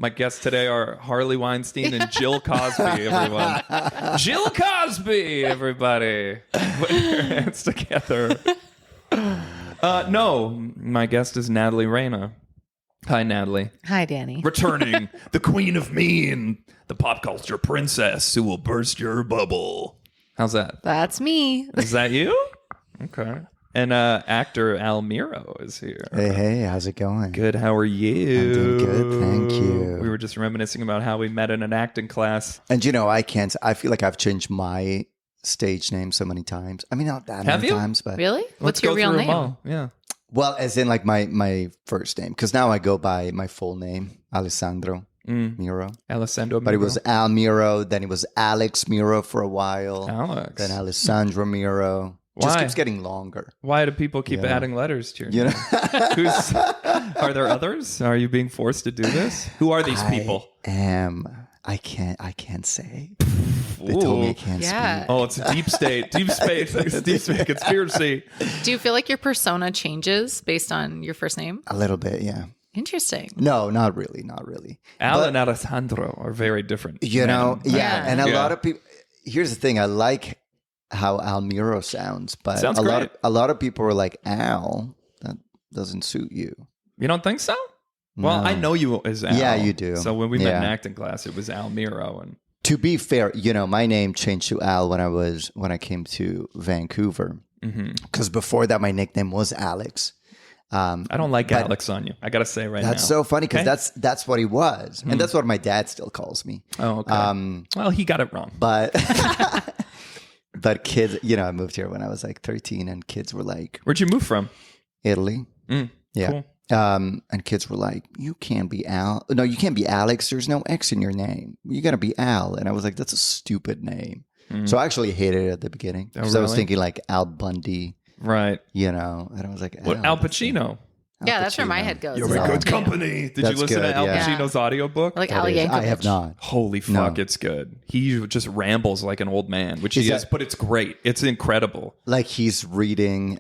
My guests today are Harley Weinstein and Jill Cosby, everyone. Jill Cosby, everybody. Put your hands together. No, my guest is Natalie Reina. Hi, Natalie. Hi, Danny. Returning, the queen of mean, the pop culture princess who will burst your bubble. How's that? That's me. Is that you? Okay. And actor Al Miro is here. Hey, how's it going? Good. How are you? I'm doing good, thank you. We were just reminiscing about how we met in an acting class. And I feel like I've changed my stage name so many times. I mean, not that Have many you? times, but Really? Let's What's go your real through them name? all. Yeah. well, as in like my first name, because now I go by my full name, Alessandro Miro. Alessandro Miro. But it was Al Miro, then it was Alex Miro for a while, Alex. then Alessandro Miro. Just Why? keeps getting longer. Why do people keep adding letters to your name? You know, Are there others? Are you being forced to do this? Who are these people? I can't say. They told me I can't Yeah. speak. Oh, it's a deep state. Deep space. Deep space conspiracy. Do you feel like your persona changes based on your first name? A little bit, yeah. Interesting. No, not really, not really. Al and Alessandro are very different. You know, men. yeah. And a Yeah. lot of people. Here's the thing: I like how Al Miro sounds, but Sounds a great. lot of people are like, Al, that doesn't suit you. You don't think so? Well, No. I know you as Al. Yeah, you do. So when we met in Yeah. acting class, it was Al Miro. And To be fair, my name changed to Al when I came to Vancouver. Because before that, my nickname was Alex. I don't like But- Alex on you. I got to say right That's now. so funny because Okay. that's what he was, and that's what my dad still calls me. Oh, okay. Well, he got it wrong. But but kids, I moved here when I was like 13, and kids were like, Where'd you move from? Italy. Yeah. Cool. And kids were like, you can't be Al. No, you can't be Alex. There's no X in your name. You got to be Al. And I was like, that's a stupid name. So I actually hated it at the beginning because I was really? thinking like Al Bundy, Right. and I was like, What, Al Pacino? Yeah, that's where my head goes. You're is a Al good Pacino. company. Did That's you listen good, to Al yeah. Pacino's audiobook? Like That Al is- Yankovic. I have not. Holy fuck, it's good. He just rambles like an old man, which he is, but it's great. It's incredible. Like he's reading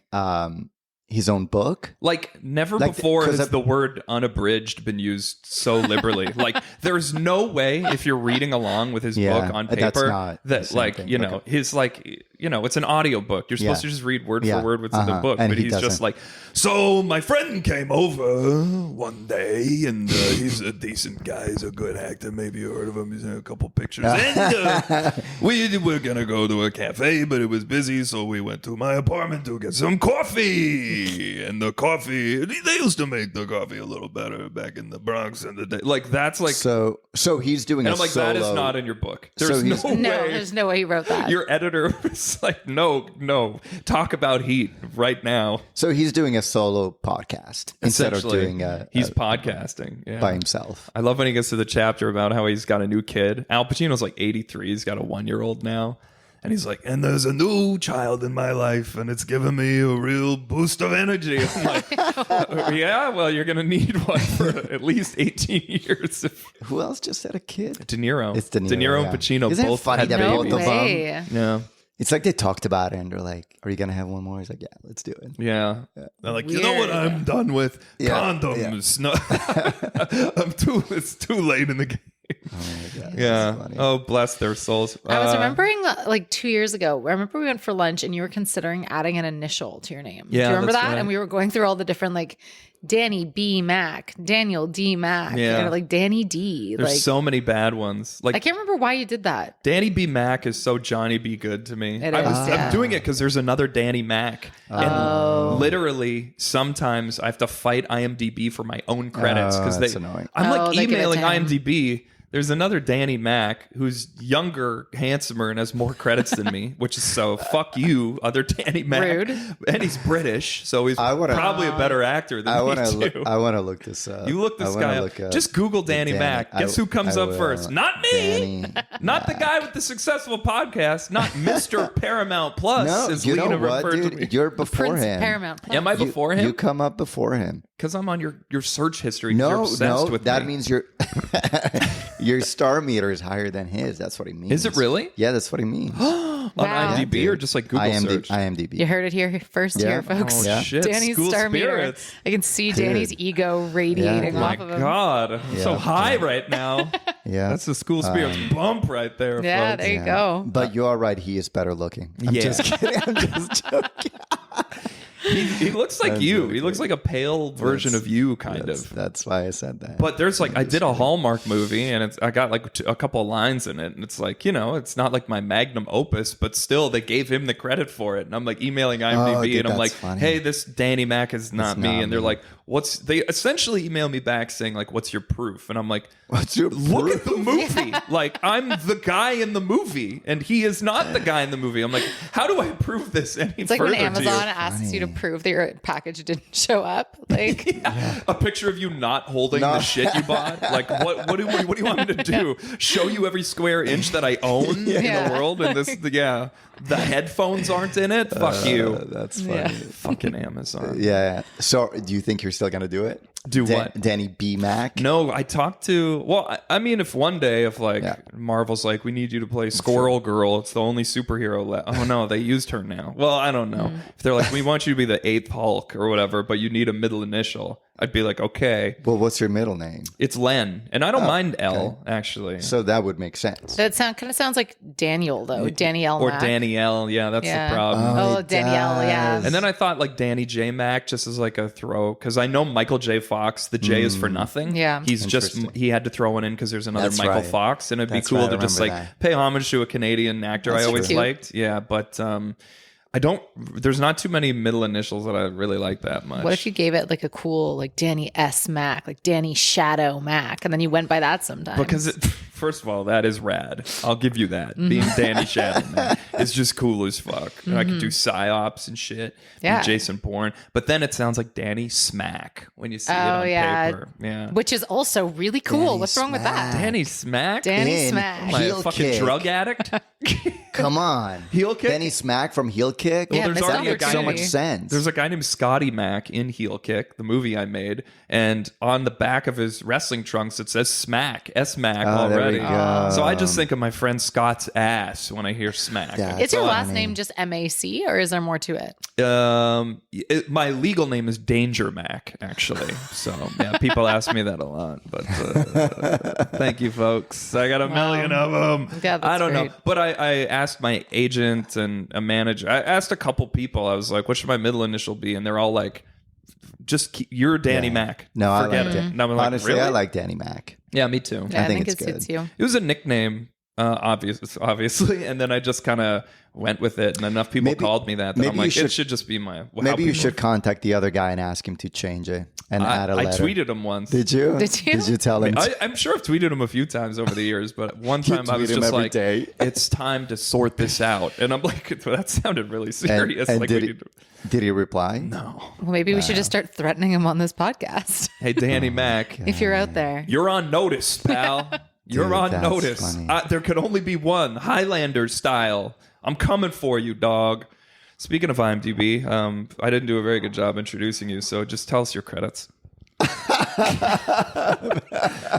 his own book. Like never Like, before 'cause has the word unabridged been used so liberally. Like there's no way if you're reading along with his Yeah, book on that's paper not the that same like, thing. his like, it's an audio book. You're supposed to just read word for word what's in the book. And But he he's just doesn't. like, so my friend came over one day and he's a decent guy. He's a good actor. Maybe you heard of him. He's in a couple pictures. And we were going to go to a cafe, but it was busy. So we went to my apartment to get some coffee. And the coffee, they used to make the coffee a little better back in the Bronx in the day. Like that's like, So he's doing and a I'm like, solo. that is not in your book. So There's he's- no No, way. there's no way he wrote that. Your editor was like, no, talk about heat right now. So he's doing a solo podcast instead of Essentially, doing he's podcasting by himself. I love when he gets to the chapter about how he's got a new kid. Al Pacino's like 83. He's got a 1-year-old now. And he's like, and there's a new child in my life, and it's giving me a real boost of energy. I'm like, yeah, well, you're going to need one for at least 18 years. Who else just had a kid? De Niro. It's De Niro, and yeah. Pacino Isn't it both funny had that no both babies. of them- way. Yeah. It's like they talked about it and they're like, are you going to have one more? He's like, yeah, let's do it. Yeah. They're like, you know what Weird. I'm done with? Yeah, Condoms. No. It's too late in the game. Oh my God. Yeah. That's funny. Oh, bless their souls. I was remembering like 2 years ago. I remember we went for lunch and you were considering adding an initial to your name. Yeah, Do you remember that's that? right. And we were going through all the different like Danny B. Mac, Daniel D. Mac, Yeah. like Danny D. There's like so many bad ones. Like I can't remember why you did that. Danny B. Mac is so Johnny B. Good to me. It I'm is, yeah. doing it because there's another Danny Mac. And literally, sometimes I have to fight IMDb for my own credits because that's annoying. I'm like they give it emailing to him. IMDb. There's another Danny Mac who's younger, handsomer, and has more credits than me, which is so fuck you, other Danny Mac. Rude. And he's British, so he's I wanna- probably a better actor than I me want to too. I want to look this up. You look this guy up. Just Google Danny Mac. Guess who comes up first? Not me. Danny Not the guy with the successful podcast. Not Mr. Paramount Plus. No, as you know Lena what, referred to me. dude? You're before Prince him. Paramount Plus. Am I before him? You come up before him Because I'm on your search history. You're obsessed with that me. means your star meter is higher than his. That's what he means. Is it really? Yeah, that's what he means. On Wow. IMDb or just like Google search? IMDb. You heard it here first here, folks. Oh, Yeah. shit. Danny's School star spirits. meter. I can see Danny's ego radiating Oh my off of him. God. I'm so Yeah. high right now. Yeah. That's the school spirits bump right there, Yeah, folks. there you go. But you are right. He is better looking. I'm Yeah. just kidding. I'm just joking. He looks like you. He looks like a pale version of you, kind of. That's why I said that. But there's like, I did a Hallmark movie and I got like a couple of lines in it. And it's like, it's not like my magnum opus, but still they gave him the credit for it. And I'm like emailing IMDb dude, and I'm like, that's funny. hey, this Danny Mac is not me. not And they're me. like, they essentially email me back saying like, what's your proof? And I'm like, What's your look at the movie. Like, I'm the guy in the movie and he is not the guy in the movie. I'm like, how do I prove this any It's like further when to you? Amazon asks you to prove that your package didn't show up. Like, A picture of you not holding the shit you bought. Like, what do you want me to do? Show you every square inch that I own in Yeah. the world? And the headphones aren't in it. Fuck you. That's funny. Yeah. Fucking Amazon. Yeah. So, do you think you're still gonna do it? Do what? Danny B. Mac. No, I talked to. Well, I mean, if one day, if like Yeah. Marvel's like, we need you to play Squirrel Girl, it's the only superhero left. Oh no, they used her now. Well, I don't know. If they're like, we want you to be the 8th Hulk or whatever, but you need a middle initial, I'd be like, okay. Well, what's your middle name? It's Len, and I don't mind L actually. So that would make sense. that kind of sounds like Daniel, though. Danielle Or Mac. Danielle, yeah, that's Yeah. the problem. Oh, it Danielle, yeah. does. And then I thought like Danny J. Mac just as like a throw, because I know Michael J. Fox, the J is for nothing. Yeah. He's just, Interesting. he had to throw one in because there's another That's Michael right. Fox, and it'd That's be cool right, I to just like remember that. pay homage to a Canadian actor That's I always true. liked. Yeah, but there's not too many middle initials that I really like that much. What if you gave it like a cool, like Danny S. Mac, like Danny Shadow Mac, and then you went by that sometimes? Because first of all, that is rad. I'll give you that. Being Danny Shadow Man is just cool as fuck. I could do psyops and shit. Yeah. Be Jason Bourne. But then it sounds like Danny Smack when you see it Oh, on yeah. paper. Yeah. which is also really cool. Danny What's wrong with that? Smack. Danny Smack? Danny In Smack. Am I a Heel fucking kick. drug addict? Come on. Heel kick? Danny Smack from Heel Kick. Yeah, there's missed already a guy so opportunity. much sense. There's a guy named Scotty Mack in Heel Kick, the movie I made, and on the back of his wrestling trunks it says Smack, S-Mac Oh, there already. we go. So I just think of my friend Scott's ass when I hear Smack. Yeah. Is your That's last funny. name just M-A-C, or is there more to it? My legal name is Danger Mac, actually. So yeah, people ask me that a lot. But thank you, folks. I got a million of them. Yeah, that's I don't great. know, but I asked my agent and a manager. I asked a couple people. I was like, "What should my middle initial be?" And they're all like, "Just you're Danny Yeah. Mac. No, I forget like it." it. And I'm like, Honestly, really? I like Danny Mac. Yeah, me too. Yeah, I think think it's it suits good. you. It was a nickname, obviously, and then I just kind of went with it, and enough people called me that I'm maybe you like, should- it should just be my. how Maybe you people- should contact the other guy and ask him to change it and add a I letter. tweeted him once. Did you? Did you? Did you tell him? I'm sure I've tweeted him a few times over the years, but one You time I was tweet him just every like, day. "It's time to sort this out," and I'm like, "That sounded really serious." and like, did, we he, need to- did he reply? no. Well, maybe we should just start threatening him on this podcast. Hey, Danny Mac, If you're out there. you're on notice, pal. You're Dude, on that's notice. funny. There could only be one, Highlander style. I'm coming for you, dog. Speaking of IMDb, I didn't do a very good job introducing you, so just tell us your credits.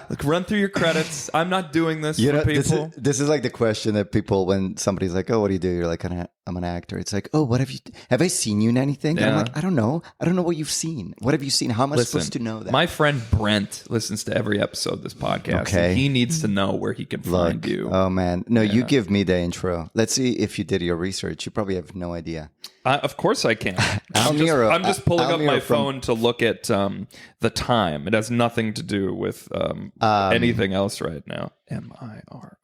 Like, run through your credits. I'm not doing this You for know, people. this is like the question that people, when somebody's like, "Oh, what do you do?" You're like, "I'm an actor." It's like, "Oh, what have I seen you in anything?" And I'm Yeah. like, "I don't know. I don't know what you've seen. What have you seen? How am I supposed to know that?" My friend Brent listens to every episode of this podcast. Okay. And he needs to know where he can find you. Oh man, no, you give me the intro. Let's see if you did your research. You probably have no idea. Of course I can. Miro, I'm just pulling Al up Miro my from- phone to look at the time. It has nothing to do with anything else right now. MIROL.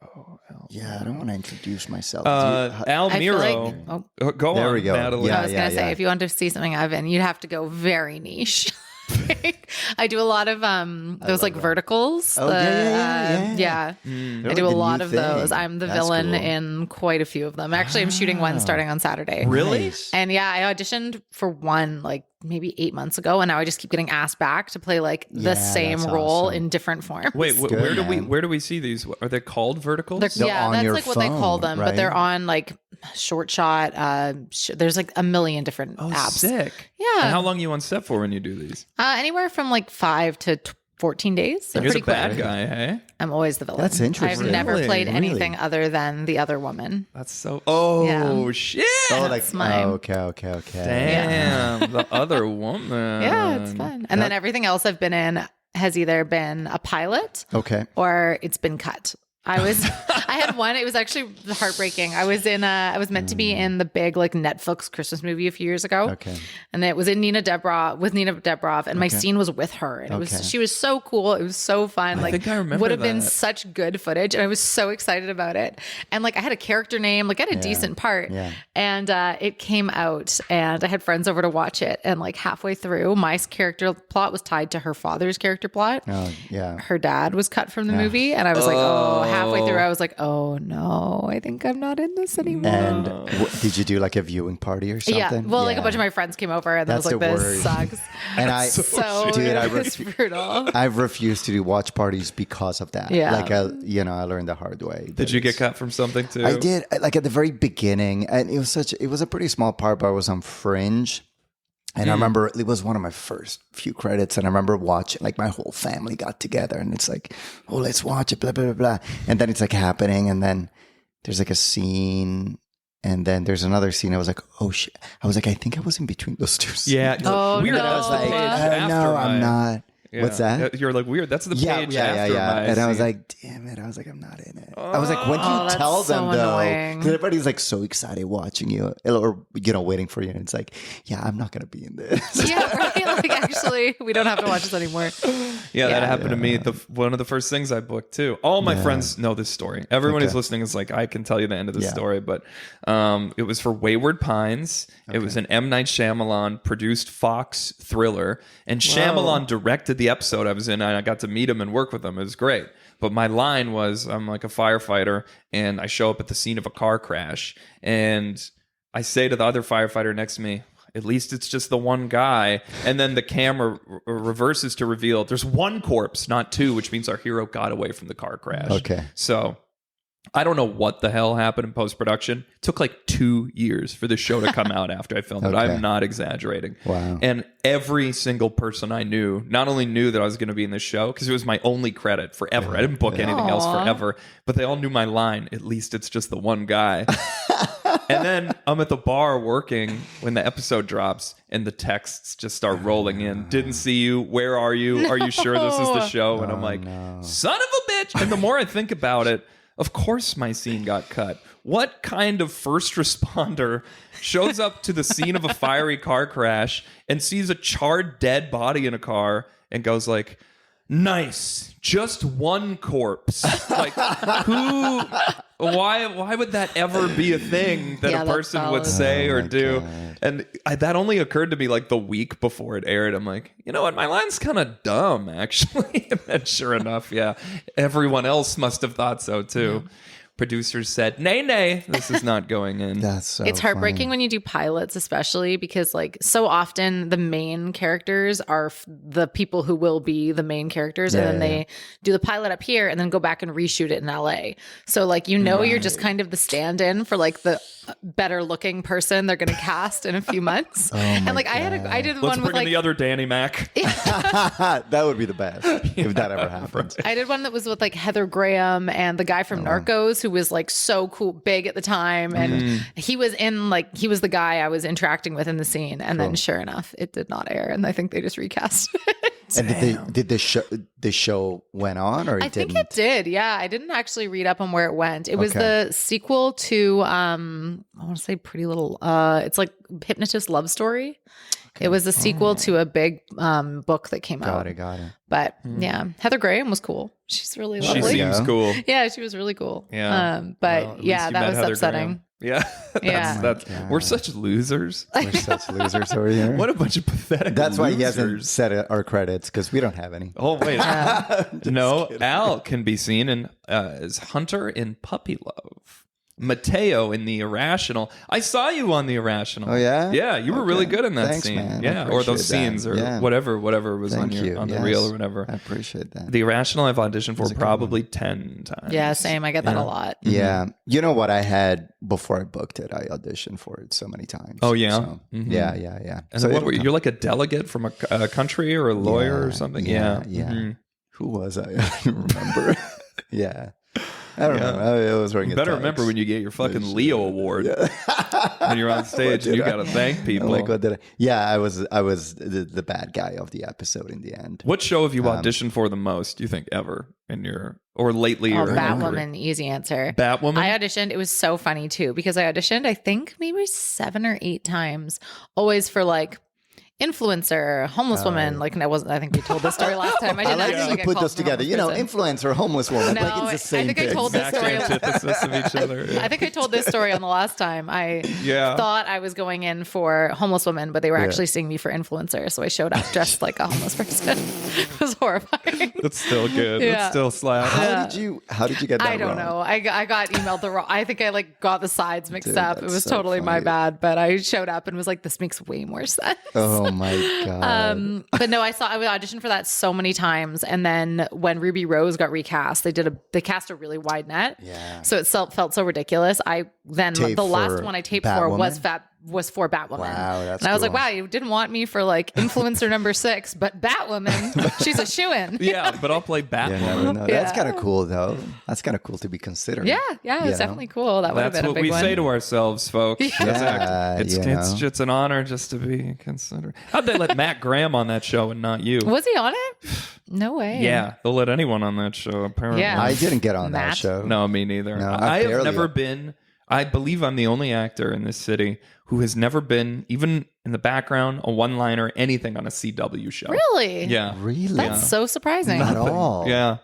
Yeah, I don't want to introduce myself. Al I feel Miro. like- Go There on, we go. Natalie. Yeah. I was going to say, if you want to see something I've been, you'd have to go very niche. I do a lot of those like verticals. Oh, yeah. I do a lot of those. I'm the villain in quite a few of them. Actually, I'm shooting one starting on Saturday. Really? And yeah, I auditioned for one like maybe 8 months ago, and now I just keep getting asked back to play like the Yeah, same that's role awesome. in different forms. Wait, Good, where do man. we see these? Are they called verticals? Yeah, on that's your like what they call phone, them, right? but they're on like Short Shot. There's like a million different apps. Sick. Yeah. And how long are you on set for when you do these? Anywhere from like 5 to 14 days. So You're the pretty bad quick. guy, hey? I'm always the villain. That's interesting. I've never Really? played Really? anything other than the other woman. That's so. Oh Yeah. shit! Oh, That's mine. okay. Damn, the other woman. Yeah, it's fun. And then everything else I've been in has either been a pilot Okay. or it's been cut. I had one, it was actually heartbreaking. I was meant to be in the big like Netflix Christmas movie a few years ago. Okay. And it was in Nina Dobrov, and my scene was with her. And she was so cool. It was so fun. I think I remember would have been that. such good footage. And I was so excited about it. And like I had a character name, like I had a decent part. Yeah. And it came out and I had friends over to watch it. And like halfway through, my character plot was tied to her father's character plot. Oh, yeah. Her dad was cut from the movie. And I was like, halfway through, I was like, oh no, I think I'm not in this anymore. And did you do like a viewing party or something? Yeah. Well, like a bunch of my friends came over and That's I was like, the this worst. sucks. And I, So dude, it was brutal. I've refused to do watch parties because of that. Yeah. Like, I learned the hard way. Did you get cut from something too? I did, like at the very beginning, and it was a pretty small part, but I was on Fringe. And I remember it was one of my first few credits, and I remember watching, like my whole family got together, and it's like, oh, let's watch it, blah, blah, blah, blah. And then it's like happening, and then there's like a scene, and then there's another scene. I was like, oh shit. I was like, I think I was in between those two scenes. Yeah. Oh, weird. no. That was the page after no, my- I'm not. Yeah. What's that? You're like, weird. That's the page after my And I was scene. like, damn it. I was like, I'm not in it. I was like, when do you that's tell so them though? annoying. Because everybody's like so excited watching you or, waiting for you. And it's like, yeah, I'm not going to be in this. Yeah, right. Like actually, we don't have to watch this anymore. Yeah, that Yeah. happened to me. One of the first things I booked too. All my friends know this story. Everyone who's listening is like, I can tell you the end of the story, but it was for Wayward Pines. It was an M. Night Shyamalan produced Fox thriller, and Shyamalan directed the episode I was in, and I got to meet him and work with him. It was great. But my line was, I'm like a firefighter, and I show up at the scene of a car crash, and I say to the other firefighter next to me, at least it's just the one guy. And then the camera reverses to reveal there's one corpse, not two, which means our hero got away from the car crash. Okay. So I don't know what the hell happened in post-production. It took like 2 years for the show to come out after I filmed it. I'm not exaggerating. Wow. And every single person I knew not only knew that I was going to be in this show, because it was my only credit forever. I didn't book anything else forever, but they all knew my line. At least it's just the one guy. And then I'm at the bar working when the episode drops and the texts just start rolling in. Didn't see you. Where are you? Are you sure this is the show? And I'm like, son of a bitch. And the more I think about it, of course my scene got cut. What kind of first responder shows up to the scene of a fiery car crash and sees a charred dead body in a car and goes like, nice, just one corpse? Like, who, why would that ever be a thing that Yeah, a that's person would solid. say or my do? God. And that only occurred to me like the week before it aired. I'm like, you know what? My line's kind of dumb, actually. And then sure enough, yeah, everyone else must have thought so too. Producers said, nay, this is not going in. That's so It's heartbreaking when you do pilots, especially because like so often the main characters are the people who will be the main characters, and then they do the pilot up here and then go back and reshoot it in LA. So like, you're just kind of the stand-in for like the better looking person they're going to cast in a few months. And like I did Let's one bring with in like the other Danny Mac. that would be the best if that ever happens. I did one that was with like Heather Graham and the guy from Narcos who was like so cool, big at the time. And he was the guy I was interacting with in the scene. And then sure enough, it did not air. And I think they just recast it. And did the show went on or it I think didn't? it did. Yeah. I didn't actually read up on where it went. It was the sequel to, I want to say Pretty Little, it's like Hypnotist Love Story. It was a sequel to a big book that came out. Got it. But yeah, Heather Graham was cool. She's really She lovely. seems cool. Yeah, she was really cool. Yeah. But Well, at yeah, least you that met was Heather upsetting. Graham. Yeah. Yeah. That's, God. we're such losers. We're such losers over here. What a bunch of pathetic That's why he hasn't losers. said our credits because we don't have any. Oh, wait. No, Al can be seen as Hunter in Puppy Love. Mateo in The Irrational. I saw you on The Irrational. Oh, yeah? Yeah, you were really good in that Thanks, scene. man. I Yeah, or those appreciate that. scenes or Yeah. whatever was Thank on you. on the Yes. reel or whatever. I appreciate that. The Irrational I've auditioned for probably 10 times. Yeah, same. I get that a lot. Yeah. You know what I had before I booked it? I auditioned for it so many times. Oh, yeah? So, Yeah. And So what were you? You're like a delegate from a country or a lawyer or something? Yeah. Yeah. Who was I? I don't remember. Yeah. I don't know. I was wearing You better remember when you get your fucking Leo award. Yeah. When you're on stage and you got to thank people. Like, what did I? Yeah, I was the bad guy of the episode in the end. What show have you auditioned for the most, do you think, ever in your, or lately? Oh, or Batwoman, easy answer. Batwoman? I auditioned. It was so funny too, because I auditioned, I think maybe 7 or 8 times, always for like influencer, homeless woman. Like, I wasn't, I think we told this story last time. I I didn't like actually that you get put called those for together. homeless You know, person. influencer, homeless woman. No, like it's the same I think I thing. told this Exact story. antithesis of each other. Yeah. I think I told this story on the last time. I Yeah. thought I was going in for homeless woman, but they were actually seeing me for influencer. So I showed up dressed like a homeless person. It was horrifying. That's still good. Yeah. That's still slap. How did you get that I don't wrong? know. I got emailed the wrong. I think I like got the sides mixed Dude, up. It that's was so totally my funny. bad, but I showed up and was like, this makes way more sense. Oh my god. But no, I auditioned for that so many times, and then when Ruby Rose got recast, they cast a really wide net. Yeah. So it felt so ridiculous. Tape The last for one I taped for was for Batwoman. Wow, that's and I was like, cool. wow, you didn't want me for like influencer number 6, but Batwoman, she's a shoo-in. Yeah, but I'll play Batwoman. No. That's kind of cool, though. That's kind of cool to be considered. Yeah, it's definitely cool. That would have That's been a what big we one. say to ourselves, folks. Yeah, It's you know. it's an honor just to be considered. How'd they let Matt Graham on that show and not you? Was he on it? No way. Yeah, they'll let anyone on that show, apparently. Yeah. I didn't get on Matt? that show. No, me neither. No, I have barely- never been. I believe I'm the only actor in this city who has never been, even in the background, a one-liner, anything on a CW show. Really? Yeah. Really? That's so surprising. Not all. Yeah.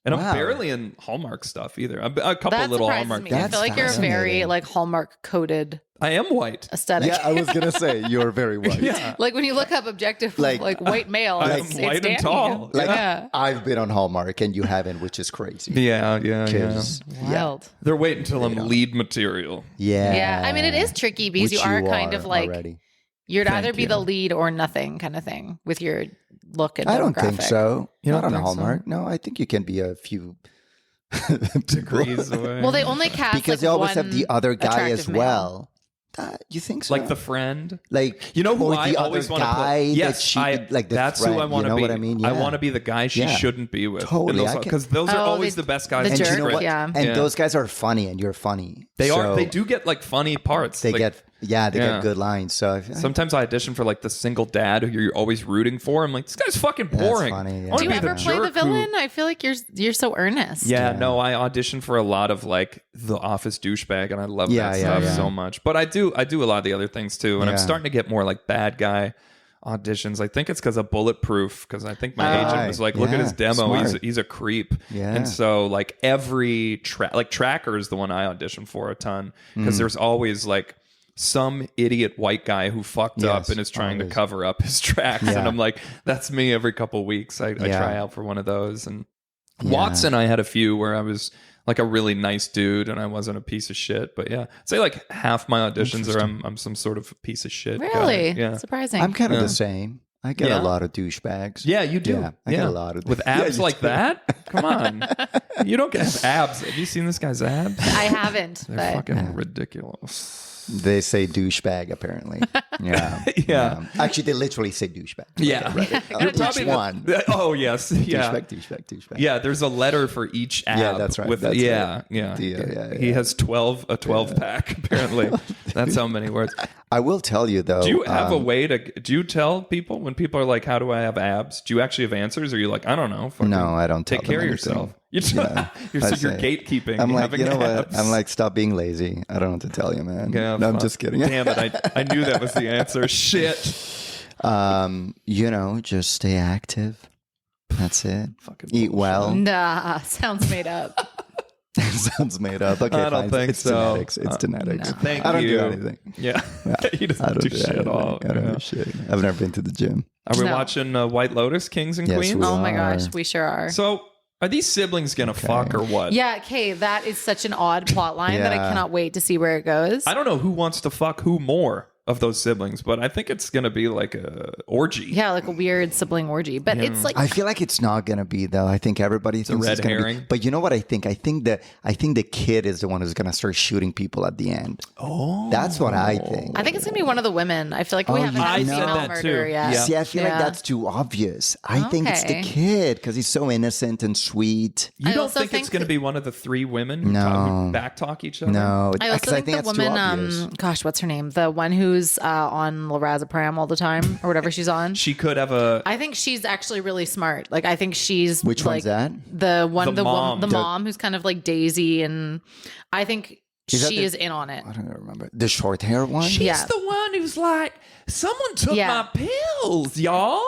And Wow. I'm barely in Hallmark stuff either. A couple That little surprises Hallmark me. things. I feel like you're a very fascinating. like Hallmark coded I am white. aesthetic. Yeah, I was gonna say you're very white. Yeah. Like when you look up objective Like- like white male, I'm it's white and Danny. tall. Like Yeah. I've been on Hallmark and you haven't, which is crazy. Yeah. 'Cause- Wild. They're waiting until I'm lead material. Yeah. Yeah. I mean, it is tricky because Which you are kind of like already. you'd Thank either be you. the lead or nothing kind of thing with your look and I don't think demographic. so. You Not don't on think so? Hallmark. No, I think you can be a few Degrees away. Well, they only cast because like, they always have one the other guy as attractive male. well. You think so? like the friend. like You know who or I the always other want to guy play? that Yes, she like the that's friend, who I want to you know be. what I mean? I Yeah. want to be the guy she Yeah. shouldn't be with. Totally, I can- Because those are Oh, always the- the best guys. the in And jerk, you know script. what? yeah. And Yeah. those guys are funny, and you're funny. They are. So They do get like funny parts. They Like, get they Yeah. get good lines. So Sometimes I audition for like the single dad who you're always rooting for. I'm like, this guy's fucking boring. funny, yeah. I wanna Do you be ever the play the jerk who- villain? I feel like you're so earnest. Yeah, no, I audition for a lot of like the office douchebag, and I love Yeah, that yeah, stuff yeah. so much. But I do a lot of the other things too, and I'm Yeah. starting to get more like bad guy auditions. I think it's because of Bulletproof, because I think my agent was like, look at his Yeah, demo, smart. he's a creep. Yeah. And so like every Tracker is the one I audition for a ton, because Mm. there's always like some idiot white guy who fucked up Yes, and is trying to always. cover up his tracks. Yeah. And I'm like, that's me every couple weeks. I Yeah. try out for one of those. And Yeah. Watson, I had a few where I was like a really nice dude and I wasn't a piece of shit. But yeah, I'd say like half my auditions are I'm some sort of piece of shit guy. Really? Yeah. Surprising. I'm kind of Yeah. the same. I get Yeah. a lot of douchebags. Yeah, you do. Yeah, I get a lot of with Yeah, abs you like do. that. Come on, you don't get abs. Have you seen this guy's abs? I haven't, They're but fucking ridiculous. They say douchebag apparently. Yeah. Yeah. Actually, they literally say douchebag. Yeah. You're Each one. Oh yes, yeah. Douchebag. Yeah, there's a letter for each ab. Yeah, that's right, With, that's yeah, right. yeah, Yeah, He yeah. has 12 pack apparently. That's how many words. I will tell you though. Do you have a way to? Do you tell people when people are like, "How do I have abs?" Do you actually have answers? Or are you like, "I don't know"? Fucking No, I don't Take tell care them of anything. yourself. You're, Yeah, you're, I so you're say. gatekeeping. I'm like, having you know abs. what? I'm like, stop being lazy. I don't know what to tell you, man. Yeah, no, I'm fuck. just kidding. Damn it! I knew that was the answer. Shit. Just stay active. That's it. Fucking Eat bullshit. well. nah, sounds made up. Sounds made up. Okay, I don't fine. think it's so. genetics. It's genetics. No. Thank I don't you. do anything. Yeah, he I doesn't don't do do shit at anything. all. I don't Yeah. do shit. I've never been to the gym. Are we No. watching White Lotus, Kings and Yes, Queens? we Oh my are. gosh, we sure are. So Are these siblings gonna fuck or what? Yeah, okay, that is such an odd plot line that I Yeah. cannot wait to see where it goes. I don't know who wants to fuck who more of those siblings, but I think it's gonna be like a orgy. Yeah, like a weird sibling orgy. But it's like I feel like it's not gonna be though. I think everybody thinks red it's gonna herring. be. But you know what I think? I think the kid is the one who's gonna start shooting people at the end. Oh, that's what I think. I think it's gonna be one of the women. I feel like we haven't I had a said female that murder too. yet. Yeah. See, I feel like that's too obvious. I think it's the Okay. kid because he's so innocent and sweet. You I don't also think it's think gonna that- be one of the three women who, No. who backtalk each other? No, I also 'cause think the that's too woman, obvious. gosh, what's her name? The one who's on lorazepam all the time or whatever she's on. She could have a. I think she's actually really smart. Like, I think she's Which like, one's that? The one, The the mom. the mom who's kind of like Daisy, and I think Is that she the- is in on it. I don't remember the short hair one. Yeah. the one who's like, someone took Yeah. my pills, y'all.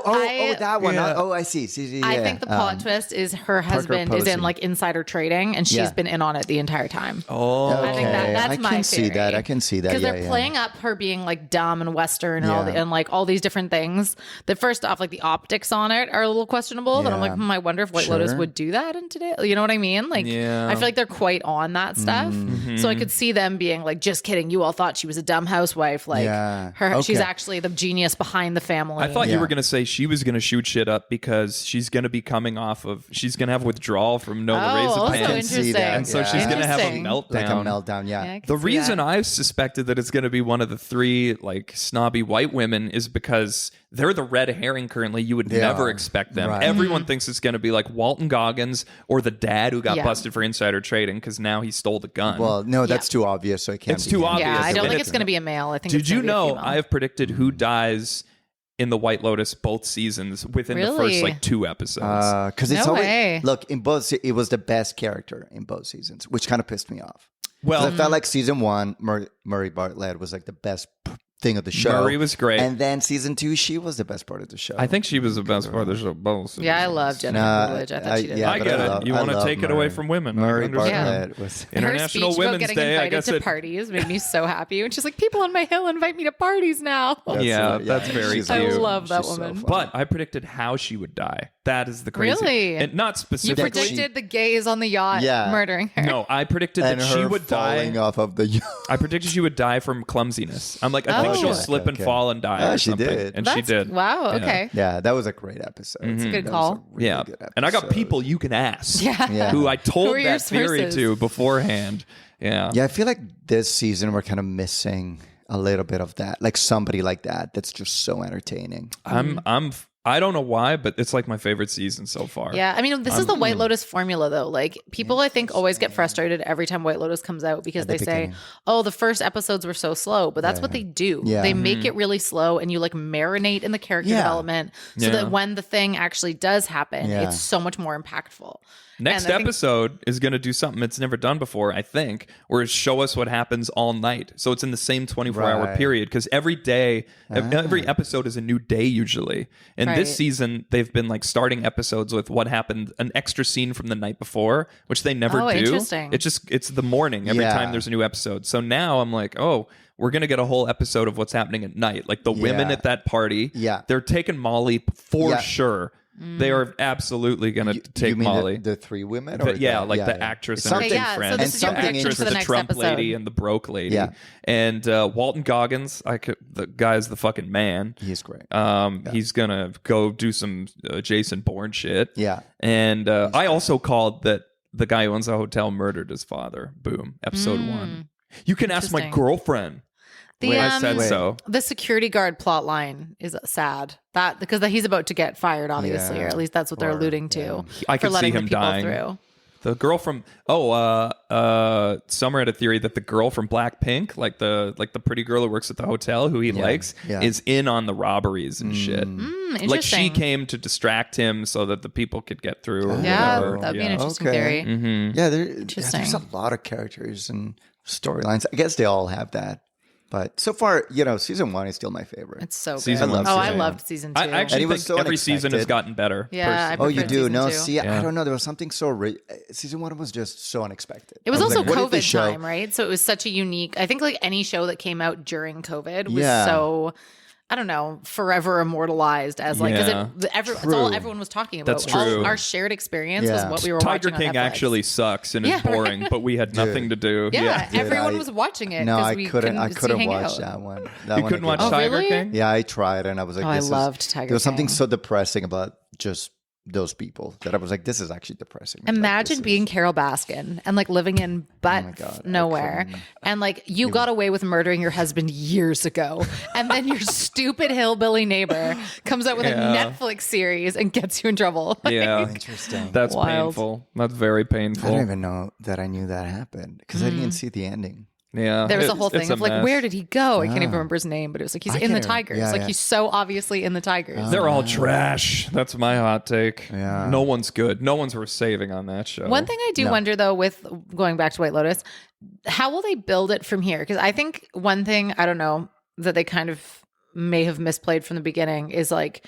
I- that one. Yeah. Oh, I see. See, I yeah. think the plot twist is her husband is Posey. in like insider trading, and she's Yeah. been in on it the entire time. Oh, I think that's I my can see theory. that. I can see that. Because Yeah, they're yeah. playing up her being like dumb and Western and Yeah. and like all these different things. That first off, like the optics on it are a little questionable. But I'm like, Yeah. I wonder if White Lotus Sure. would do that in today. You know what I mean? Like, Yeah. I feel like they're quite on that stuff. Mm-hmm. So I could see them being like, just kidding. You all thought she was a dumb housewife. Like, Yeah. she's Okay. actually the genius behind the family. I thought you Yeah. were going to say she was going to shoot shit up because she's going to be coming off of, she's going to have withdrawal from no also Lorazepam. interesting. And So she's going to have a Interesting. meltdown. like a meltdown. Yeah. Yeah, I can The see reason that. I've suspected that it's going to be one of the three like snobby white women is because they're the red herring currently. You would They never are. expect them. Right. Everyone thinks it's going to be like Walton Goggins or the dad who got Yeah. busted for insider trading because now he stole the gun. Well, no, that's too obvious. So it can't. It's be too him. obvious. Yeah, I don't And think it's going to be a male. I think. Did it's you gonna be a know female. I have predicted who dies in the White Lotus both seasons within the first Really? like 2 episodes? Because it's No always way. look in both. It was the best character in both seasons, which kind of pissed me off. Well, 'Cause I felt like season one, Murray Bartlett was like the best thing of the show. Murray was great. and then season 2, she was the best part of the show. I think she was the best part of the show both seasons. Yeah, I love Jennifer Nah, Coolidge. I thought she did. yeah, I but get I it. love- You I want to love take it away Murray. from women. Murray I understand. Bartlett was. Her International speech about Women's getting Day. I invited guess to it. parties made me so happy. And she's like, people on my hill invite me to parties now. Yeah, that's very she's cute. I awesome. love that She's so woman. funny. But I predicted how she would die. That is the crazy. Really? And not You specifically. predicted the gays on the yacht Yeah. murdering her. No, I predicted and that her she would falling die. off of the. I predicted she would die from clumsiness. I'm like, I think Oh. she'll Okay, slip and okay. fall and die. Oh, or she something. did. And she did. Wow. Okay. Yeah, that was a great episode. It's a good That was call. really Yeah. good And I got episode. people you can ask. Yeah. Yeah. Who I Who told are your that theory sources? to beforehand. Yeah. Yeah, I feel like this season we're kind of missing a little bit of that. Like somebody like that that's just so entertaining. I don't know why, but it's like my favorite season so far. Yeah, I mean, this is the White Lotus formula, though. Like, people, I think, always get frustrated every time White Lotus comes out because they say, beginning. oh, the first episodes were so slow. But that's what they do. Yeah. They make it really slow, and you, like, marinate in the character Yeah. development so Yeah. that when the thing actually does happen, Yeah. it's so much more impactful. Next And I think- episode is going to do something it's never done before, I think, where it's show us what happens all night. So it's in the same 24-hour Right. period because every day, every episode is a new day usually. And this Right. season, they've been like starting episodes with what happened, an extra scene from the night before, which they never Oh, do. interesting. It's the morning every Yeah. time there's a new episode. So now I'm like, oh, we're going to get a whole episode of what's happening at night. Like the women Yeah. at that party, Yeah. they're taking Molly for Yeah. sure. They are absolutely going to take you mean Molly. the 3 women? The- Or the actress and her Something, two yeah, so friends. this and is your something prediction actress for the the next Trump episode. lady and the broke lady. Yeah. And Walton Goggins, the guy's the fucking man. He's great. He's gonna go do some Jason Bourne shit. Yeah. And I also called that the guy who owns the hotel murdered his father. Boom. Episode 1. You can ask my Interesting. girlfriend. The, I said so. The security guard plot line is sad. That because he's about to get fired, obviously, Yeah. or at least that's what they're Or- alluding to. I for could see letting him the people dying. through. The girl from Summer had a theory that the girl from Blackpink, like the pretty girl who works at the hotel who he likes, Yeah. is in on the robberies and shit. Interesting. Like she came to distract him so that the people could get through. Or Yeah, whatever. that'd be an interesting Okay. theory. Mm-hmm. Yeah, Interesting. there's a lot of characters and storylines. I guess they all have that. But so far, season 1 is still my favorite. It's so good. Season one's I season loved one. season 2. I actually And it was think so every season has unexpected. gotten better. Yeah, personally. Oh, you preferred do? season No, 2. see, Yeah. I don't know. There was something so season 1 was just so unexpected. It was I also like, what if this COVID time, right? So it was such a unique. I think like any show that came out during COVID was Yeah. so I don't know, forever immortalized as like, Yeah. because it's all everyone was talking about. That's true. Our shared experience was what we were Tiger watching King on Netflix. actually sucks and is boring, but we had nothing to do. Yeah, Dude, everyone was watching it. No, 'cause I we couldn't hang watch out. that one. You couldn't watch Tiger really? King? Yeah, I tried, and I was like, I this loved Tiger There was something King. so depressing about just those people that I was like, this is actually depressing. Like, Imagine this being is- Carol Baskin and like living in my God, I nowhere, couldn't. and like you got away with murdering your husband years ago, and then your stupid hillbilly neighbor comes out with a Netflix series and gets you in trouble. Yeah. Interesting. That's Wild. painful. That's very painful. I don't even know that I knew that happened because I Mm. didn't see the ending. Yeah. There was a It's- whole thing it's of like, mess. where did he go? I can't even remember his name, but it was like he's I in the can't even- Tigers. yeah, like yeah. he's so obviously in the Tigers. They're all trash. That's my hot take. Yeah. No one's good. No one's worth saving on that show. One thing I do wonder though, with going back to White Lotus, how will they build it from here? Because I think one thing, I don't know, that they kind of may have misplayed from the beginning is like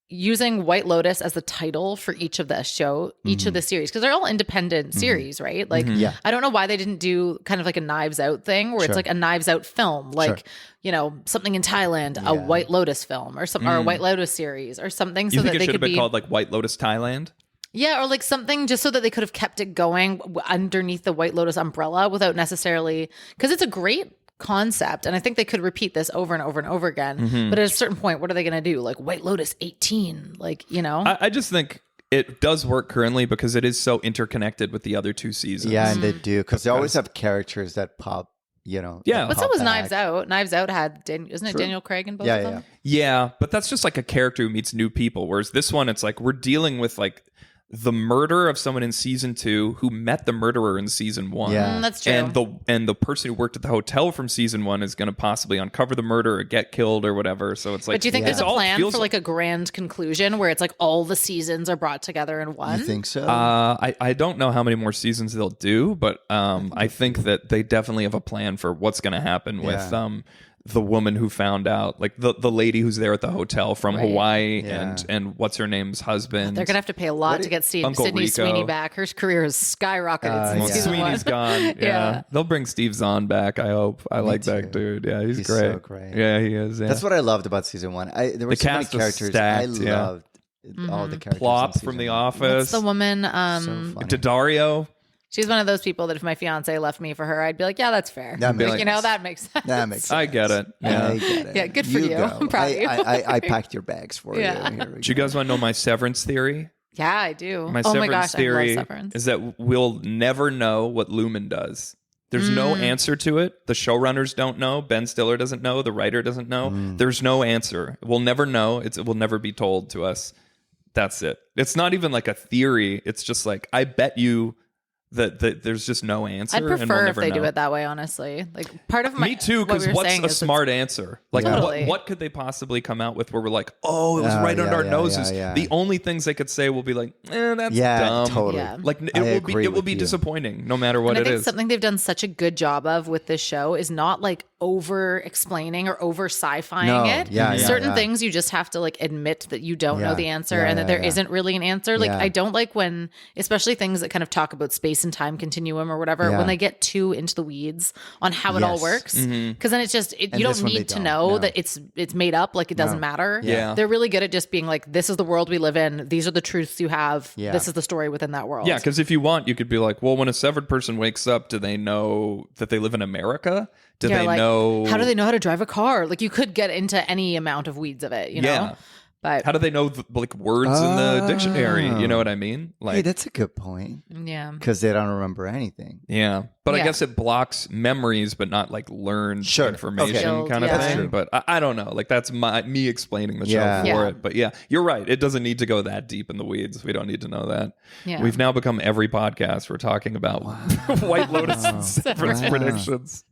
using White Lotus as the title for each of the show, each of the series, because they're all independent series, right? Like, Yeah. I don't know why they didn't do kind of like a Knives Out thing where it's like a Knives Out film, like, you know, something in Thailand, a White Lotus film or something, or a White Lotus series or something, so You think that it they should could have been be called like White Lotus Thailand? yeah, or like something just so that they could have kept it going underneath the White Lotus umbrella without necessarily, because it's a great concept. And I think they could repeat this over and over and over again. But at a certain point, what are they going to do? Like White Lotus 18, like, you know? I just think it does work currently because it is so interconnected with the other two seasons. Yeah, and they do because they always have characters that pop. You know. Yeah. But so pop was back. Knives Out. Knives Out had, isn't it Daniel Craig in both Yeah, of yeah, them? Yeah, but that's just like a character who meets new people. Whereas this one, it's like we're dealing with like the murder of someone in season 2 who met the murderer in season 1. Yeah. That's true. And the person who worked at the hotel from season 1 is going to possibly uncover the murder or get killed or whatever. So it's like, But do you think Yeah. there's a it all plan feels for like a grand conclusion where it's like all the seasons are brought together in one? You think so? I don't know how many more seasons they'll do, but I think that they definitely have a plan for what's going to happen with the woman who found out, like the lady who's there at the hotel from Right. Hawaii Yeah. and what's her name's husband. They're gonna have to pay a lot to get Uncle Sydney Rico. Sweeney back. Her career has skyrocketed since yeah. season Sweeney's 1. gone. Yeah. Yeah. They'll bring Steve Zahn back, I hope. I like that too. dude. Yeah, he's He's great. so great. Yeah, he is. Yeah. That's what I loved about season 1. There were The so many cast was characters. stacked, I yeah. loved all the characters. Plop in from season The 1. Office. What's the woman? So funny. Daddario. She's one of those people that if my fiance left me for her, I'd be like, yeah, that's fair. That makes Like, you know, that makes sense. That makes sense. I get it. Yeah. I get it. Yeah, good for you. go. I'm proud of you. I packed your bags for Yeah. you. Here we Do you go. guys want to know my severance theory? Yeah, I do. My oh severance my gosh, theory I love Severance. is that we'll never know what Lumen does. There's no answer to it. The showrunners don't know. Ben Stiller doesn't know. The writer doesn't know. There's no answer. We'll never know. It will never be told to us. That's it. It's not even like a theory. It's just like, I bet you that there's just no answer. I'd and we'll prefer if never they know. do it that way, honestly. Like part of my Me too, what because we were what's saying a is smart answer? Like, Totally. what could they possibly come out with where we're like, oh, it was Oh, right under yeah, our yeah, noses? yeah. The only things they could say will be like, that's Yeah, dumb. totally. Yeah. Like, I it agree will with be you. disappointing no matter what And I it think is. something they've done such a good job of with this show is not like over explaining or over sci-fying No. it. Yeah, yeah, Certain yeah. things you just have to like admit that you don't know Yeah. the answer Yeah, and that yeah, there yeah. not really an answer. Like Yeah. I don't like when, especially things that kind of talk about space and time continuum or whatever, Yeah. when they get too into the weeds on how it all Yes. works. Because then it's just you And don't this one they need to don't, know no. that it's made up. Like it doesn't matter. Yeah. They're really good at just being like, this is the world we live in. These are the truths you have. Yeah. This is the story within that world. Yeah, because if you want, you could be like, well, when a severed person wakes up, do they know that they live in America? Do Yeah, they like, know? how do they know how to drive a car? Like you could get into any amount of weeds of it, you know? Yeah. But How do they know like words in the dictionary? You know what I mean? Like, Hey, that's a good point yeah. because they don't remember anything. yeah, but I Yeah. guess it blocks memories, but not like learned Sure. information Okay. kind of Yeah. thing. That's true. But I don't know. Like that's me explaining the show Yeah. for Yeah. it. But yeah, you're right. It doesn't need to go that deep in the weeds. We don't need to know that. Yeah. We've now become every podcast we're talking about White Lotus and Severance Wow. predictions.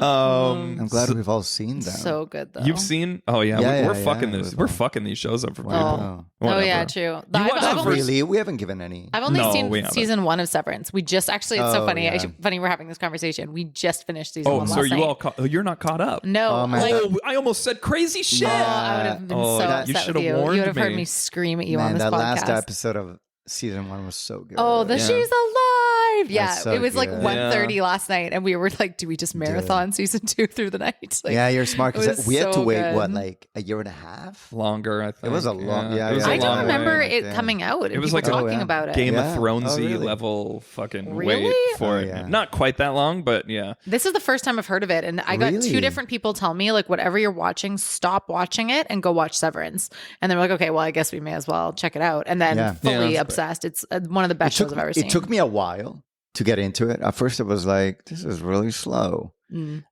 I'm glad we've all seen them. So good though. You've seen? Oh yeah, Yeah, we're yeah, fucking yeah, this. we've We're all- fucking these shows up for Wow. people. Oh yeah, Whatever. true. watched I've the only, Really, we haven't given any. I've only No, we seen haven't. season 1 of Severance. We just actually, it's so Oh, funny. yeah. Funny we're having this conversation. We just finished season Oh, 1 so last are you night. all? You're not caught up. No, Oh, man, like, Oh, I almost said crazy shit. oh, I would have been Oh, so that- you upset should with have you. warned You would have heard me. me scream at you Man, on this that podcast. last episode of season 1 was so good. Oh, Yeah. she's alive. 5? Yeah, That's so it was like good. 1:30 last night, and we were like, "Do we just marathon season 2 through the night?" Like, Yeah, you're smart it because was we had to so wait good. like a year and a half. Longer, I think. It was a long, It was a I long don't remember way. it coming out. And It was people like a talking about it. Game Yeah. of Thronesy Oh, really? level fucking Really? wait for it. yeah. Not quite that long, but yeah. This is the first time I've heard of it, and I got 2 Really? different people tell me like, whatever you're watching, stop watching it and go watch Severance. And they were like, okay, well, I guess we may as well check it out. And then Yeah. fully Yeah. obsessed. It's one of the best shows I've ever seen. It took me a while to get into it. At first, it was like, this is really slow.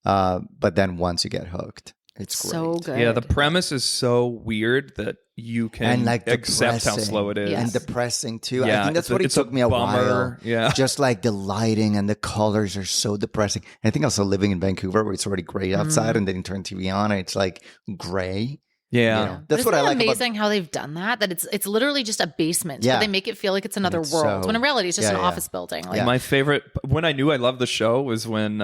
But then once you get hooked, it's great. so good. Yeah, the premise is so weird that you can And like accept how depressing. slow it is. Yes. And depressing too. Yeah, I think that's what it it's a took me a bummer. while. Yeah. Just like the lighting and the colors are so depressing. I think also living in Vancouver where it's already gray outside and then you turn TV on and it's like gray. Yeah. You know, But that's what isn't I it like amazing how they've done that it's literally just a basement, Yeah. but they make it feel like it's another It's world so- when in reality it's just Yeah, an yeah. office building. Like, Yeah. My favorite, when I knew I loved the show, was when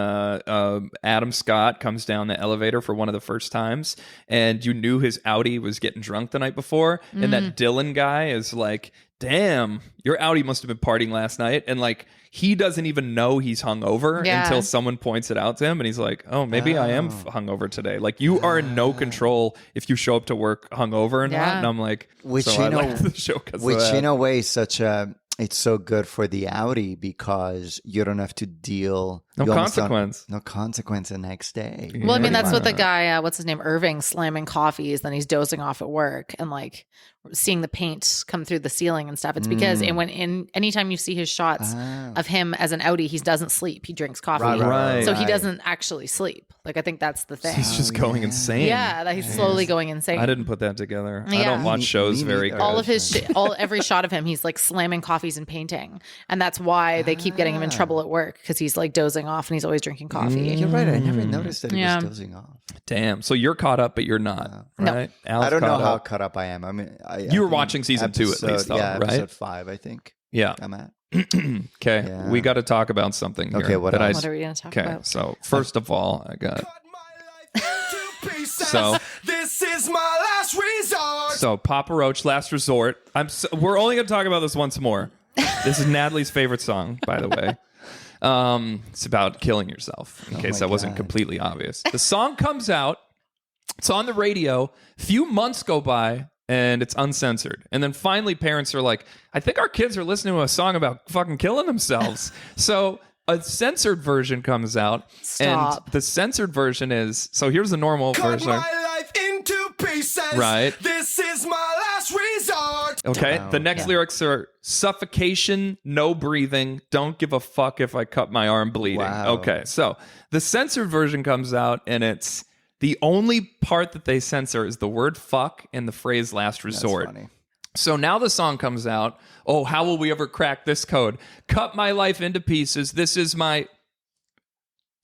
Adam Scott comes down the elevator for one of the first times, and you knew his Audi was getting drunk the night before, and that Dylan guy is like, "Damn, your Audi must have been partying last night," and like he doesn't even know he's hungover Yeah. until someone points it out to him, and he's like, "Oh, maybe I am hungover today." Like you are in no control if you show up to work hungover or not. Yeah. And I'm like, Which, so you I know- like the show because Which of that. in a way is such a it's so good for the Audi because you don't have to deal No you almost don't- consequence. no consequence the next day. well, I mean, Yeah. that's what the guy, what's his name, Irving, slamming coffees, then he's dozing off at work and like seeing the paint come through the ceiling and stuff. It's because anytime you see his shots Ah. of him as an Audi, he doesn't sleep. He drinks coffee. Right. So he doesn't actually sleep. Like, I think that's the thing. He's just going insane. Yeah, that he's slowly going insane. I didn't put that together. I Yeah. don't watch shows Me very neither. good. all of his every shot of him, he's like slamming coffees and painting, and that's why they keep getting him in trouble at work because he's like dozing off and he's always drinking coffee. You're right. I never noticed that he Yeah. was dozing off. Damn. So you're caught up, but you're not, No. right? I Al's don't know caught how up. caught up I am. I mean, You were watching season 2 at least, though, yeah, right? episode 5, I think. Yeah. I'm at. Okay. Yeah. We got to talk about something here. Okay, what that else? What are we going to talk Okay. about? So first of all, I got so This is my last resort. so Papa Roach, Last Resort. We're only going to talk about this once more. This is Natalie's favorite song, by the way. It's about killing yourself, in case my that wasn't God. completely obvious. The song comes out. It's on the radio. Few months go by, and it's uncensored. And then finally, parents are like, I think our kids are listening to a song about fucking killing themselves. So a censored version comes out. Stop. And the censored version is, so here's the normal Cut version. my life into pieces. Right. This is my last resort. Okay. The next lyrics are suffocation, no breathing. Don't give a fuck if I cut my arm bleeding. Wow. Okay. So the censored version comes out, and it's the only part that they censor is the word fuck and the phrase last That's resort. funny. So now the song comes out. Oh, how will we ever crack this code? Cut my life into pieces. This is my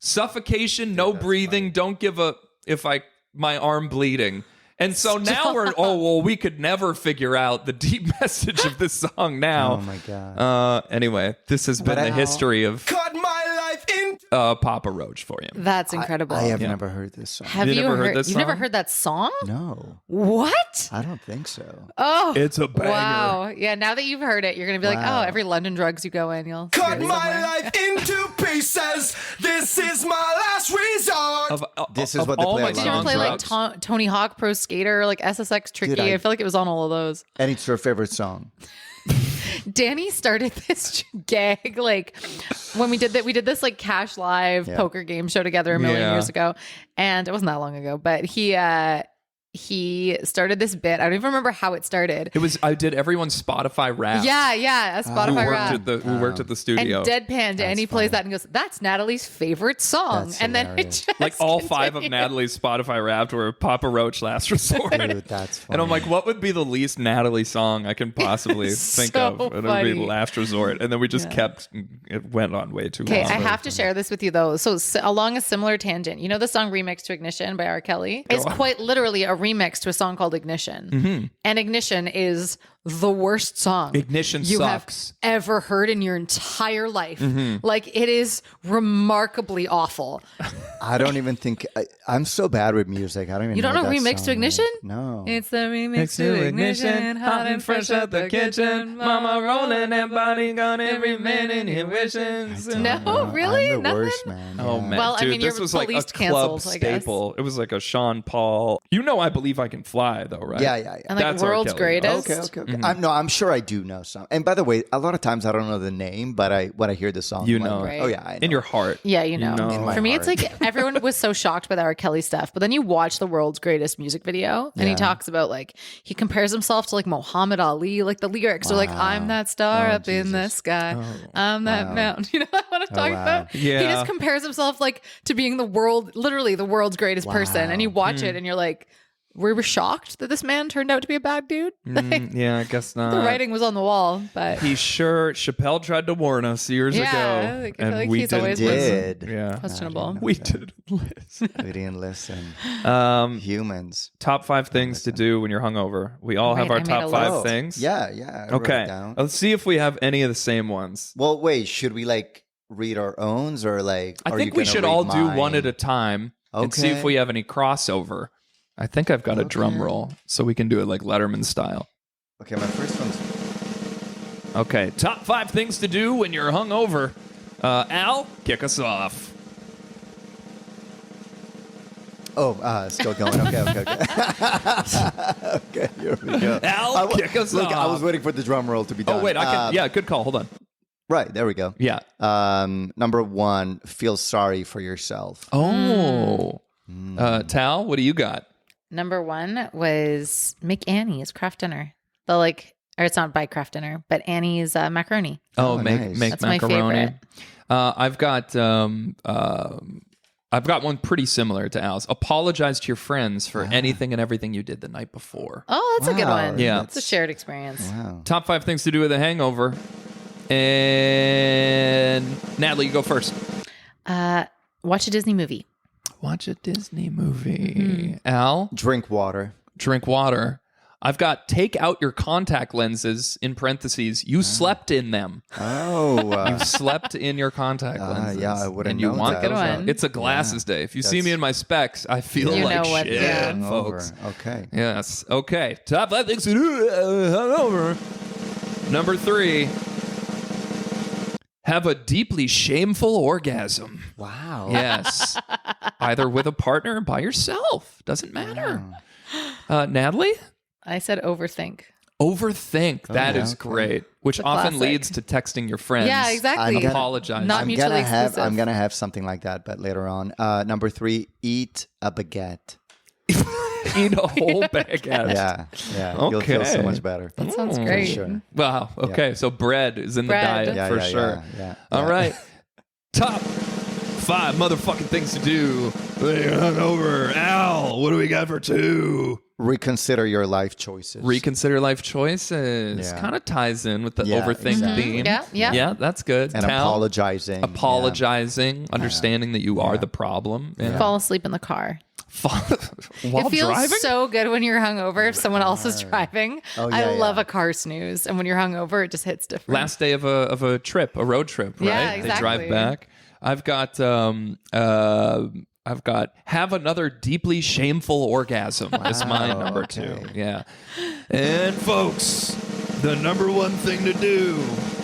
suffocation, no breathing. Don't give a if I my arm bleeding. And so now we could never figure out the deep message of this song now. Oh my God. Anyway, this has been the history of Cut my life into Papa Roach for you. That's incredible. I have never heard this song. Have You you never heard heard this You've never song? heard that song? No, What? I don't think so. Oh, It's a banger. wow. Yeah, now that you've heard it, you're going to be like, Wow. oh, every London drugs you go in, you'll cut hear it my somewhere. life into pieces. This is my last resort. This is of what they all play my a lot Did you ever on play like drugs. Tony Hawk Pro Skater, like SSX Tricky? Dude, I feel like it was on all of those. And it's your favorite song. Danny started this gag like when we did this like Cash Live poker game show together a million Yeah. years ago, and it wasn't that long ago, but he started this bit. I don't even remember how it started. It was I did everyone's Spotify rap. Yeah, a Who Spotify worked rap. who worked at the And studio. deadpan Danny plays that and goes, "That's Natalie's favorite song." That's and then it hilarious. just Like all 5 of continued. Natalie's Spotify wrapped were Papa Roach Last Resort. Dude, that's funny. And I'm like, what would be the least Natalie song I can possibly think So of? And it would funny. be Last Resort. And then we just kept, it went on way too Okay, long. I have to share this with you though. So along a similar tangent, you know the song "Remix to Ignition" by R. Kelly? It's quite literally a remix to a song called "Ignition," and "Ignition" is the worst song Ignition you sucks. have ever heard in your entire life. Like, it is remarkably awful. I don't even think I'm so bad with music. I don't even. You don't know that Remix song to Ignition? is. No. It's the remix to Ignition, hot and fresh out the kitchen. Mama rolling that body on every man in here wishing. No, really? I'm the Nothing? worst, man. Oh Yeah. man, Well, I dude, mean, this you're was like a police club canceled, I guess. staple. It was like a Sean Paul. You know, I Believe I Can Fly, though, right? Yeah. And like That's R. World's Kelly. Greatest. Okay. I'm sure I do know some. And by the way, a lot of times I don't know the name, but when I hear the song, You I'm like, know. Right. oh yeah, I know. In your heart. Yeah, you know. know. In my For me, heart. it's like everyone was so shocked by the R. Kelly stuff, but then you watch the World's Greatest music video, and he talks about like he compares himself to like Muhammad Ali. Like the lyrics are like, "I'm that star up in the sky, I'm that mountain." You know what I'm talking about? Yeah. He just compares himself like to being literally the world's greatest person, and you watch it, and you're like, we were shocked that this man turned out to be a bad dude. Like, Yeah, I guess not. the writing was on the wall, but Chappelle tried to warn us years Yeah, ago. like, I feel and like we he's didn't always listen. did. Yeah. questionable. We didn't listen. We didn't listen. Humans. Top 5 things to do when you're hungover. We all have Right, our I made top a 5 list. things. Yeah. I wrote Okay. it down. Let's see if we have any of the same ones. Well, wait. Should we like read our owns or like? I are think you we gonna should read all do one mine? at a time and see if Okay. we have any crossover. I think I've got a drum roll, so we can do it like Letterman style. Okay, my first one's. Okay, top 5 things to do when you're hungover. Al, kick us off. Oh, still going. Okay. Okay, here we go. Al, kick us Look, off. I was waiting for the drum roll to be done. Oh, wait, I can. Yeah, good call. Hold on. Right, there we go. Yeah. Number 1, feel sorry for yourself. Oh. Tal, what do you got? Number 1 was make Annie's craft dinner. Or it's not by craft dinner, but Annie's macaroni. Oh, Oh, make nice. That's my macaroni. favorite. I've got one pretty similar to Al's. Apologize to your friends for anything and everything you did the night before. Oh, that's a good Wow, one. Yeah. It's a shared experience. Wow. Top 5 things to do with a hangover. And Natalie, you go first. Watch a Disney movie. Watch a Disney movie. Al, Drink water. drink water. I've got take out your contact lenses in parentheses. You slept in them. Oh. You slept in your contact lenses. yeah, I wouldn't And you know want that. Good one. It's a glasses day. If you see me in my specs, I feel You like know what- shit, yeah. folks. Okay. Yes. Okay. Top 5 things to do hungover. Number 3. Have a deeply shameful orgasm. Wow. Yes. Either with a partner or by yourself. Doesn't matter. Natalie? I said overthink. Overthink. That is yeah, okay. great. Which It's a often classic. leads to texting your friends. Yeah, exactly. I'm gonna- Apologize. Not mutually exclusive. I'm gonna have something like that, but later on. Number 3, eat a baguette. Eat a whole baguette. Yeah. You'll feel so Okay. much better. That sounds great. Sure. Wow. Okay. So bread is in Bread. the diet for sure. Yeah. All right. Top 5 motherfucking things to do when you're hungover. Al, what do we got for 2? Reconsider your life choices. Reconsider life choices. Yeah. Kind of ties in with the Yeah, overthink exactly. theme. Yeah, yeah. Yeah, that's good. and Tal, apologizing. apologizing, understanding that you are the problem. Yeah. Fall asleep in the car. While It feels driving? so good when you're hungover if someone else is driving. Oh, I yeah, love yeah. a car snooze. And when you're hungover, it just hits different. Last day of a trip, a road trip, right? Yeah, They drive exactly. back. I've got have another deeply shameful orgasm. Is my number 2. Yeah. And folks, the number 1 thing to do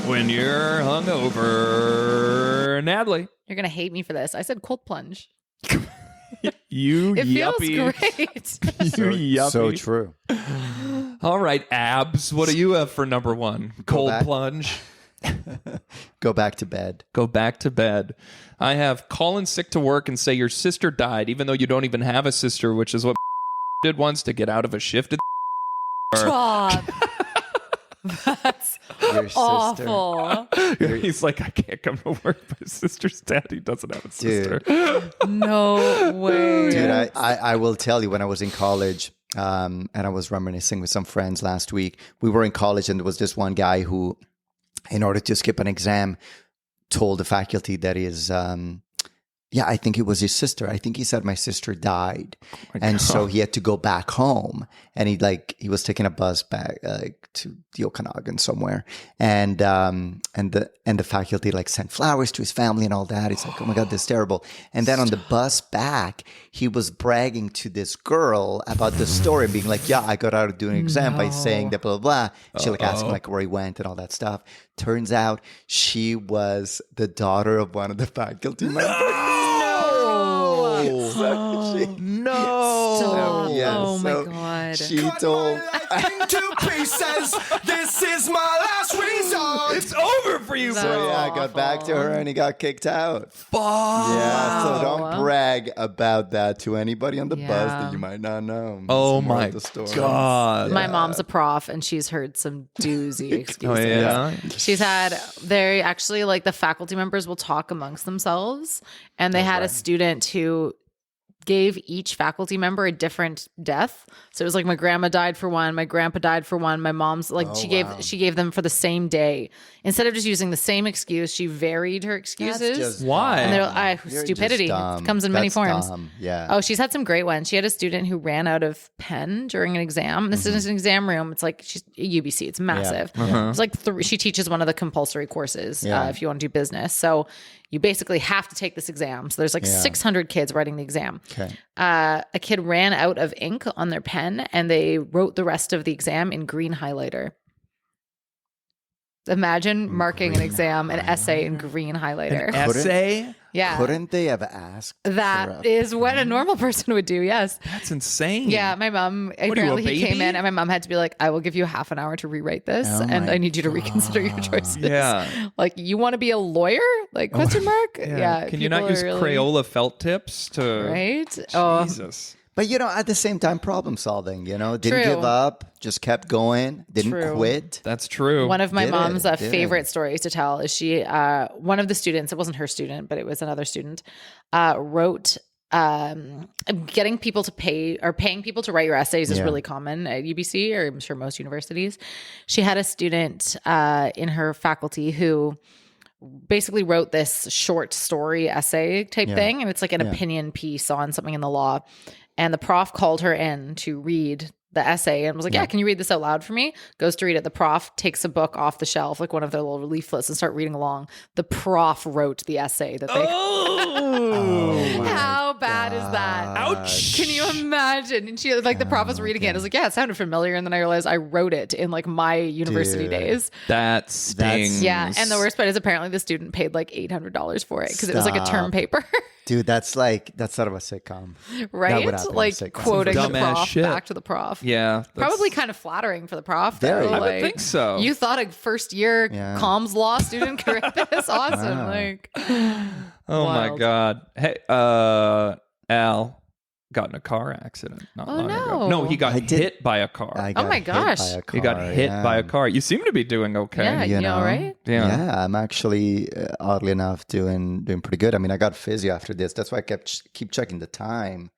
When you're hungover, Natalie. You're going to hate me for this. I said cold plunge. You It yuppie. feels great. You yuppie. So true. All right, abs. What do you have for number 1? Cold back. plunge. Go back to bed. Go back to bed. I have call in sick to work and say your sister died, even though you don't even have a sister, which is what did once to get out of a shift. Stop. That's Your sister. awful. He's like, I can't come to work. My sister's dead. He doesn't have a sister. No way. Dude, I will tell you, when I was in college, and I was reminiscing with some friends last week, we were in college and there was this one guy who, in order to skip an exam, told the faculty that his Yeah, I think it was his sister. I think he said my sister died, and so he had to go back home. And he was taking a bus back to the Okanagan somewhere, and the faculty like sent flowers to his family and all that. He's like, oh my god, this is terrible. And then on the bus back, he was bragging to this girl about the story, being like, yeah, I got out of doing an exam by saying that blah blah blah. She like asking like where he went and all that stuff. Turns out she was the daughter of one of the faculty members. No. Stop. Yeah, Oh so my god. She told. Into pieces. This is my last resort. It's over for you, So bro. So yeah, I got back to her and he got kicked out. Fuck. Yeah, so don't brag about that to anybody on the bus Yeah. that you might not know. Oh That's the moral my of the story. God. My mom's a prof and she's heard some doozy excuses. Oh, yeah? She's had, they actually, like, the faculty members will talk amongst themselves. And they had a student who gave each faculty member a different death. So it was like my grandma died for one, my grandpa died for one, my mom's like she gave them for the same day. Instead of just using the same excuse, she varied her excuses. Why? And they're You're stupidity. just dumb. It comes in many That's forms. dumb. Yeah. Oh, she's had some great ones. She had a student who ran out of pen during an exam. This is an exam room. It's like she's UBC. It's massive. It's like she teaches one of the compulsory courses if you want to do business. So you basically have to take this exam. So there's like 600 kids writing the exam. Okay. A kid ran out of ink on their pen and they wrote the rest of the exam in green highlighter. Imagine marking an exam, an essay in green highlighter. Essay? Yeah. Couldn't they have asked? That is what a normal person would do, yes. That's insane. Yeah, my mom, are you, apparently a he came baby? in and my mom had to be like, I will give you half an hour to rewrite this Oh and my I need you to reconsider your choices. Yeah. Like, you want to be a lawyer? Like, question mark? Yeah. Can you not people use are really- Crayola felt tips to... Right? Oh, Jesus. But, at the same time, problem solving, didn't True. give up, just kept going, didn't True. quit. That's true. one of my Did mom's it, did favorite it. stories to tell is she, one of the students, it wasn't her student, but it was another student, wrote, getting people to pay or paying people to write your essays is really common at UBC, or I'm sure most universities. She had a student in her faculty who basically wrote this short story essay type thing. And it's like an opinion piece on something in the law. And the prof called her in to read the essay and was like, yeah, can you read this out loud for me? Goes to read it. The prof takes a book off the shelf, like one of their little leaflets, and start reading along. The prof wrote the essay that they... Oh. How bad is that? Ouch. Can you imagine? And she, like, the prof was reading it. I was like, yeah, it sounded familiar. And then I realized I wrote it in like my university Dude. days. That stings. Yeah. And the worst part is apparently the student paid like $800 for it because it was like a term Stop. paper. Dude, that's out of a sitcom. Right? would happen in Like a sitcom. quoting the Dumbass prof shit. back to the prof. Yeah. that's- Probably kind of flattering for the prof. Very. Though. I would Like, think so. You thought a first year Yeah. comms law student could write this? Awesome. Wow. Like, Oh my Wild. God. Hey, Al got in a car accident not Oh, long no. ago. No, he got I did- hit by a car. I Oh got my hit gosh. by a He got car, hit yeah. by a car. You seem to be doing okay. yeah, you know, right? Yeah. I'm actually oddly enough doing pretty good. I mean, I got physio after this. That's why I keep checking the time.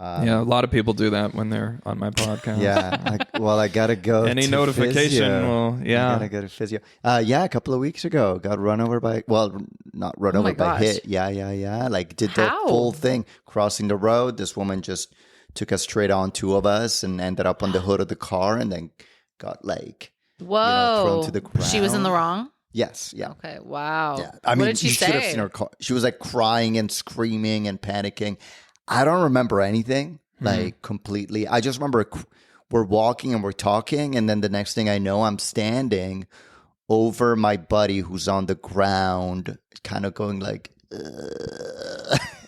Yeah, a lot of people do that when they're on my podcast. Yeah. I gotta go. Any to notification physio. will- yeah. I gotta go to physio. Yeah, a couple of weeks ago, got run over by. Well, not run Oh over my by gosh. hit. Yeah. Like did the How? full thing, crossing the road. This woman just took us straight on, two of us, and ended up on the hood of the car, and then got like Whoa. thrown to the She was in the ground. wrong? Yes. Yeah. Okay. Wow. Yeah, I mean, what did she you should have say? seen her car. She was like crying and screaming and panicking. I don't remember anything, like completely. I just remember we're walking and we're talking, and then the next thing I know, I'm standing over my buddy who's on the ground, kind of going like,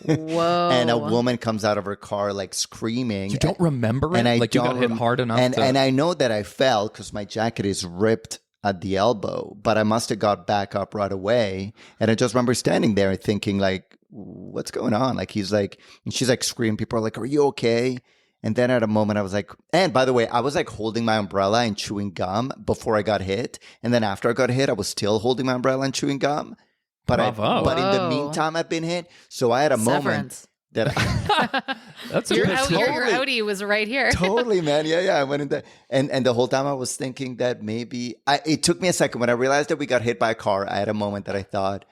Whoa. and a woman comes out of her car like screaming. You don't remember it? And I like you got don't hit hard enough and I know that I fell because my jacket is ripped at the elbow, but I must have got back up right away. And I just remember standing there and thinking like, what's going on? Like he's like, and she's like screaming. People are like, are you okay? And then at a moment I was like, and by the way, I was like holding my umbrella and chewing gum before I got hit. And then after I got hit, I was still holding my umbrella and chewing gum. But Bravo. but in the Whoa. meantime, I've been hit. So I had a moment Severance. that That's Your, good. your outie was right here. totally, man. Yeah. I went in there. And the whole time I was thinking that maybe it took me a second. When I realized that we got hit by a car, I had a moment that I thought,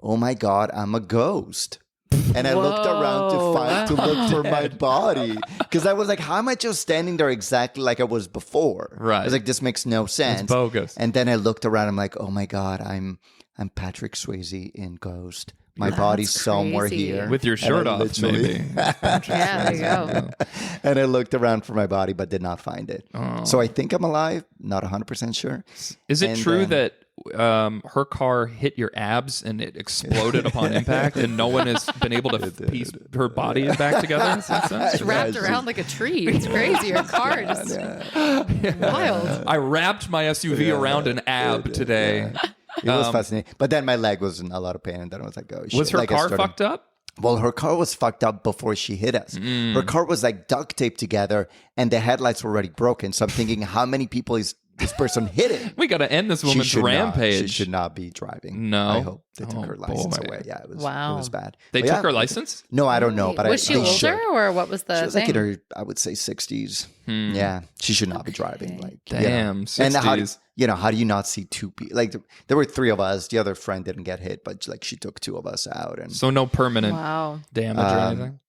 oh my God, I'm a ghost. And I looked around to look for my body. Because I was like, how am I just standing there exactly like I was before? Right. I was like, this makes no sense. It's bogus. And then I looked around. I'm like, oh my God, I'm Patrick Swayze in Ghost. My body's somewhere crazy. here. With your shirt off, maybe. Yeah, there you go. And I looked around for my body, but did not find it. So I think I'm alive. Not 100% sure. Is it And true then- that her car hit your abs and it exploded upon impact, and no one has been able to piece her body back together since then? It's wrapped around like a tree. It's crazy. Your car just wild. I wrapped my SUV around an ab today. It was fascinating. But then my leg was in a lot of pain. And then I was like, oh, shit. Was her Like, I car started- fucked up? Well, her car was fucked up before she hit us. Her car was like duct taped together and the headlights were already broken. So I'm thinking, how many people is this person hitting? We got to end this woman's rampage. She should not be driving. No. I hope they took Oh, her license boy. away. Yeah, it was, Wow. it was bad. They But took yeah, her license? No, I don't know. But Was she they older should. or what was the She was thing? like in her, I would say 60s. Yeah, she should not be driving. Like, you know. Damn, And how, 60s. how do you not see two people? Like there were three of us. The other friend didn't get hit, but like she took two of us out and So no permanent Wow. damage or anything?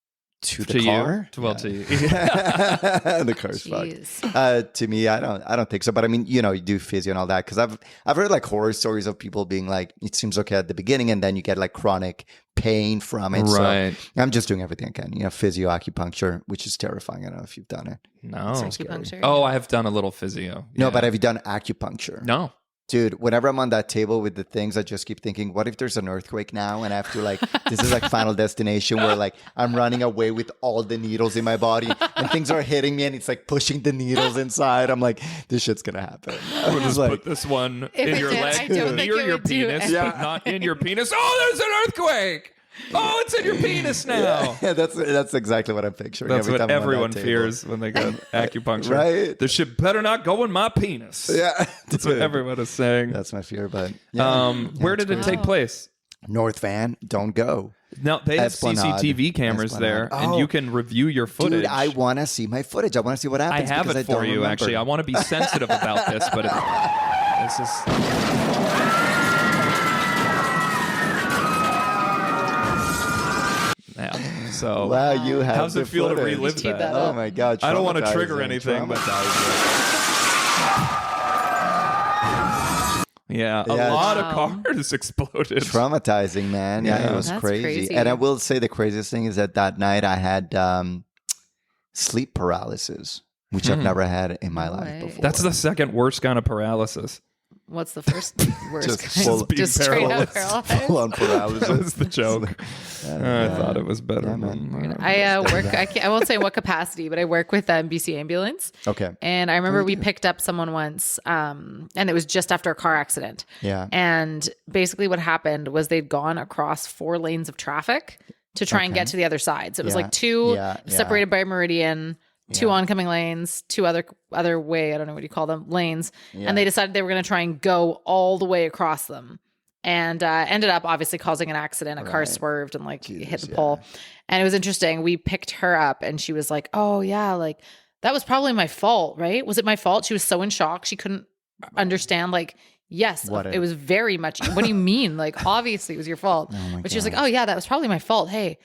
to the To car. you? Well, to you. The car's fucked. Jeez. To me, I don't think so. But I mean, you do physio and all that because I've heard like horror stories of people being like, it seems okay at the beginning, and then you get like chronic pain from it. Right. So I'm just doing everything I can. Physio, acupuncture, which is terrifying. I don't know if you've done it. No. Acupuncture. Oh, I have done a little physio. No, Yeah. but have you done acupuncture? No. Dude, whenever I'm on that table with the things, I just keep thinking, what if there's an earthquake now and I have to like, this is like Final Destination where like I'm running away with all the needles in my body and things are hitting me and it's like pushing the needles inside. I'm like, this shit's going to happen. We'll just put this one If in it your did, leg I don't think near it your would do penis, it. but not in your penis. Oh, there's an earthquake. Oh, it's in your penis now. Yeah, that's exactly what I'm picturing. That's every what time I'm on that everyone table. fears when they get acupuncture. Right? This shit better not go in my penis. Yeah. That's what everyone is saying. That's my fear, but Where did it take place? North Van, don't go. Now, they have Esplanade. CCTV cameras there, Esplanade. and you can review your footage. Dude, I want to see my footage. I want to see what I happens. have because it for don't you, remember. actually. I want to be sensitive about this, but this is... Yeah, so... Wow, you have How's the it feel to footage. relive YouTube that? that Oh up. my God. I don't want to trigger traumatizing, anything, but... traumatizing. Yeah, Yeah, a lot Wow. of cars exploded. Traumatizing, man. Yeah, Yeah. it was That's crazy. crazy. And I will say the craziest thing is that night I had sleep paralysis, which I've never had in my No life way. before. That's the second worst kind of paralysis. What's the first worst? Just kind? full- being Just straight up paralyzed. paralyzed. full on paralysis. That was the joke. I thought it was better. Yeah, man. I work. I won't say what capacity, but I work with BC Ambulance. Okay. And I remember we picked up someone once, and it was just after a car accident. Yeah. And basically, what happened was they'd gone across 4 lanes of traffic to try and get to the other side. So it was Yeah. like 2 Yeah, yeah. separated by a meridian, 2 oncoming lanes, 2 other way. I don't know what you call them, lanes. And they decided they were going to try and go all the way across them. And ended up obviously causing an accident. A car swerved and like hit the pole. And it was interesting. We picked her up and she was like, oh yeah, like that was probably my fault, right? Was it my fault? She was so in shock. She couldn't understand like, yes, it was very much. What do you mean? Like, obviously it was your fault. But she was like, oh yeah, that was probably my fault. Hey.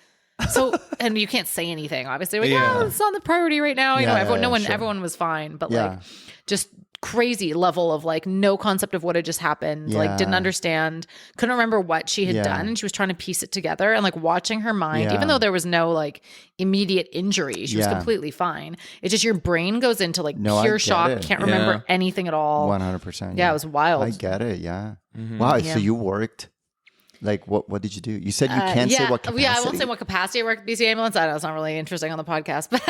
So, and you can't say anything, obviously. Like, Yeah. oh, it's not the priority right now. You know, everyone, sure. everyone was fine, but Yeah. like just crazy level of like no concept of what had just happened. Like didn't Yeah. understand, couldn't remember what she had Yeah. done. And she was trying to piece it together and like watching her mind, Yeah. even though there was no like immediate injury, she was Yeah. completely fine. It's just your brain goes into like No, I pure get shock, it. can't remember Yeah. anything at all. 100%. Yeah, it was wild. I get it. Yeah. Mm-hmm. Wow. Yeah. So you worked. Like, what did you do? You said you can't say what capacity. Yeah, I won't say what capacity I work at BC Ambulance. I know it's not really interesting on the podcast, but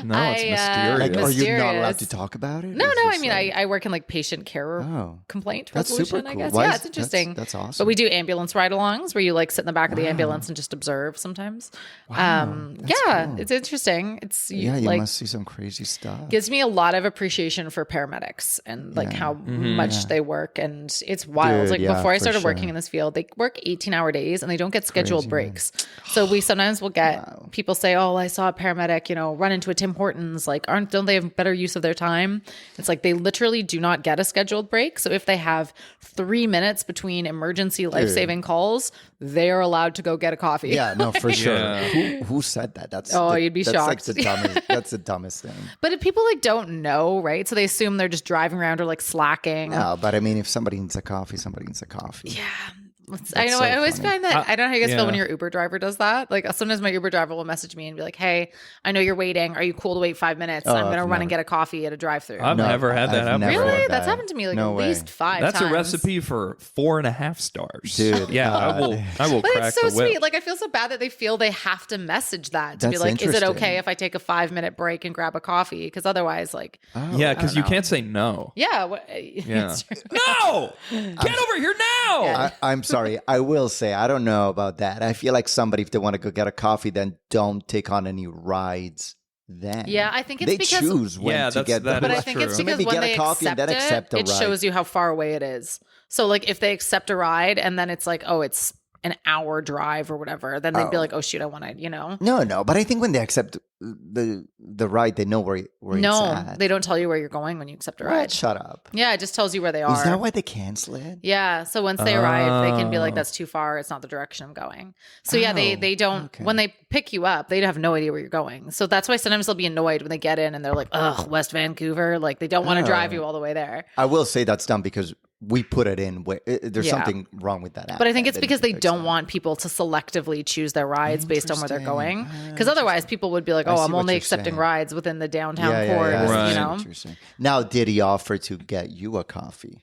No, it's mysterious. Like, are you not allowed mysterious. to talk about it? No, Is no. this I mean, like- I work in like patient care Oh. complaint That's resolution, super I cool. guess. Why Yeah, is- it's interesting. that's awesome. But we do ambulance ride-alongs where you like sit in the back of the ambulance and just observe sometimes. That's Yeah, cool. it's interesting. It's Yeah, you like must see some crazy stuff. gives me a lot of appreciation for paramedics and like how much they work. And it's wild. Dude, like yeah, before I for started sure. working in this field, they work 18-hour days and they don't get scheduled breaks. So we sometimes will get people say, oh, I saw a paramedic, run into a Tim Hortons. Like, don't they have better use of their time? It's like they literally do not get a scheduled break. So if they have 3 minutes between emergency life-saving calls, they are allowed to go get a coffee. Yeah, no, for sure. Yeah. Who said that? You'd be shocked. Like the dumbest, that's the dumbest thing. But if people like don't know, right? So they assume they're just driving around or like slacking. No, but I mean, if somebody needs a coffee, somebody needs a coffee. Yeah. I know. so I always funny. find that I don't know how you guys feel when yeah. your Uber driver does that. Like sometimes my Uber driver will message me and be like, "Hey, I know you're waiting. Are you cool to wait 5 minutes? I'm going to run and get a coffee at a drive-through." I've never had that I've happen. never Really? had That's that. happened to me like No at way. least 5 That's times. a recipe for 4.5 stars. Dude, Yeah, I will But crack it's so the whip. sweet. Like I feel so bad that they feel they have to message that to be That's like, "Is it interesting. okay if I take a 5-minute break and grab a coffee?" Because otherwise, like, Yeah, because you know. can't say no. yeah, Yeah. No! Get over here now! I'm sorry. I will say, I don't know about that. I feel like somebody, if they want to go get a coffee, then don't take on any rides then. Yeah, I think it's they because- choose when Yeah, to that's- get that the But I is think true. it's So because maybe when get a they coffee and accept then accept a it ride. shows you how far away it is. So like if they accept a ride and then it's like, oh, it's an hour drive or whatever, then they'd be like, oh shoot, I want to, No, but I think when they accept the ride, they know where it's No, at. they don't tell you where you're going when you accept a What? ride. Shut up. Yeah, it just tells you where they are. Is that why they cancel it? Yeah. So once they arrive, they can be like, Oh. that's too far. It's not the direction I'm going. So yeah, they don't, okay. when they pick you up, they have no idea where you're going. So that's why sometimes they'll be annoyed when they get in and they're like, ugh, West Vancouver. Like they don't want to drive you all the way there. I will say that's dumb because we put it in where there's Yeah. something wrong with that app. But I think it's that because need they to fix don't that. want people to selectively choose their rides based on where they're going. Interesting. Because otherwise, people would be like, I "Oh, see I'm what only you're accepting saying. rides within the downtown Yeah, core." yeah, yeah. Right. You I see know, what you're saying. Now, did he offer to get you a coffee?